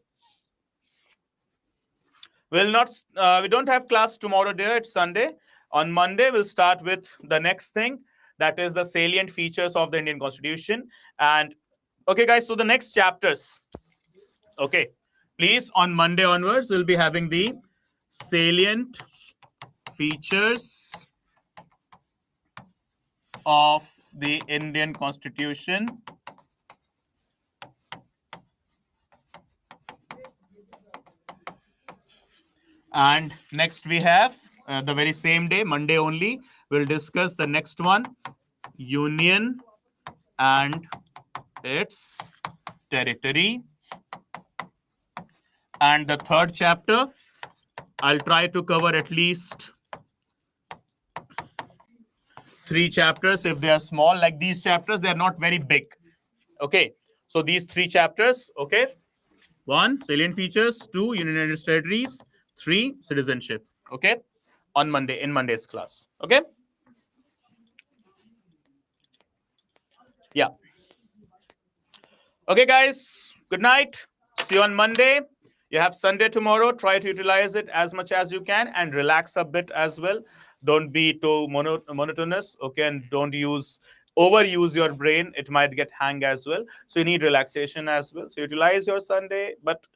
We don't have class tomorrow there. It's Sunday. On Monday, we'll start with the next thing. That is the salient features of the Indian Constitution. And okay, guys, so the next chapters. Okay. Please, on Monday onwards, we'll be having the salient features of the Indian Constitution. And next we have the very same day, Monday only, we'll discuss the next one, Union and its territory. And the third chapter, I'll try to cover at least 3 chapters. If they are small, like these chapters, they're not very big. Okay, so these 3 chapters, okay. 1, salient features. 2, Union and its territories. 3, citizenship. Okay, on Monday, in Monday's class. Okay. Yeah. Okay, guys. Good night. See you on Monday. You have Sunday tomorrow. Try to utilize it as much as you can and relax a bit as well. Don't be too monotonous. Okay, and don't overuse your brain. It might get hang as well. So you need relaxation as well. So utilize your Sunday, but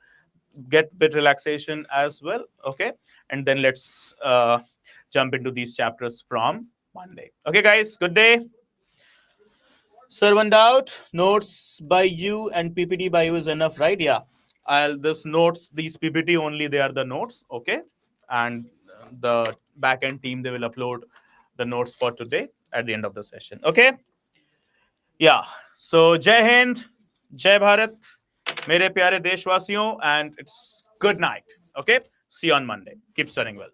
get bit relaxation as well. Okay, and then let's jump into these chapters from Monday. Okay, guys. Good day. Servant out, notes by you and PPT by you is enough, right? Yeah. These PPT only, they are the notes, okay? And the backend team, they will upload the notes for today at the end of the session, okay? Yeah. So, Jai Hind, Jai Bharat, mere pyare deshwasiyon, and it's good night, okay? See you on Monday. Keep studying well.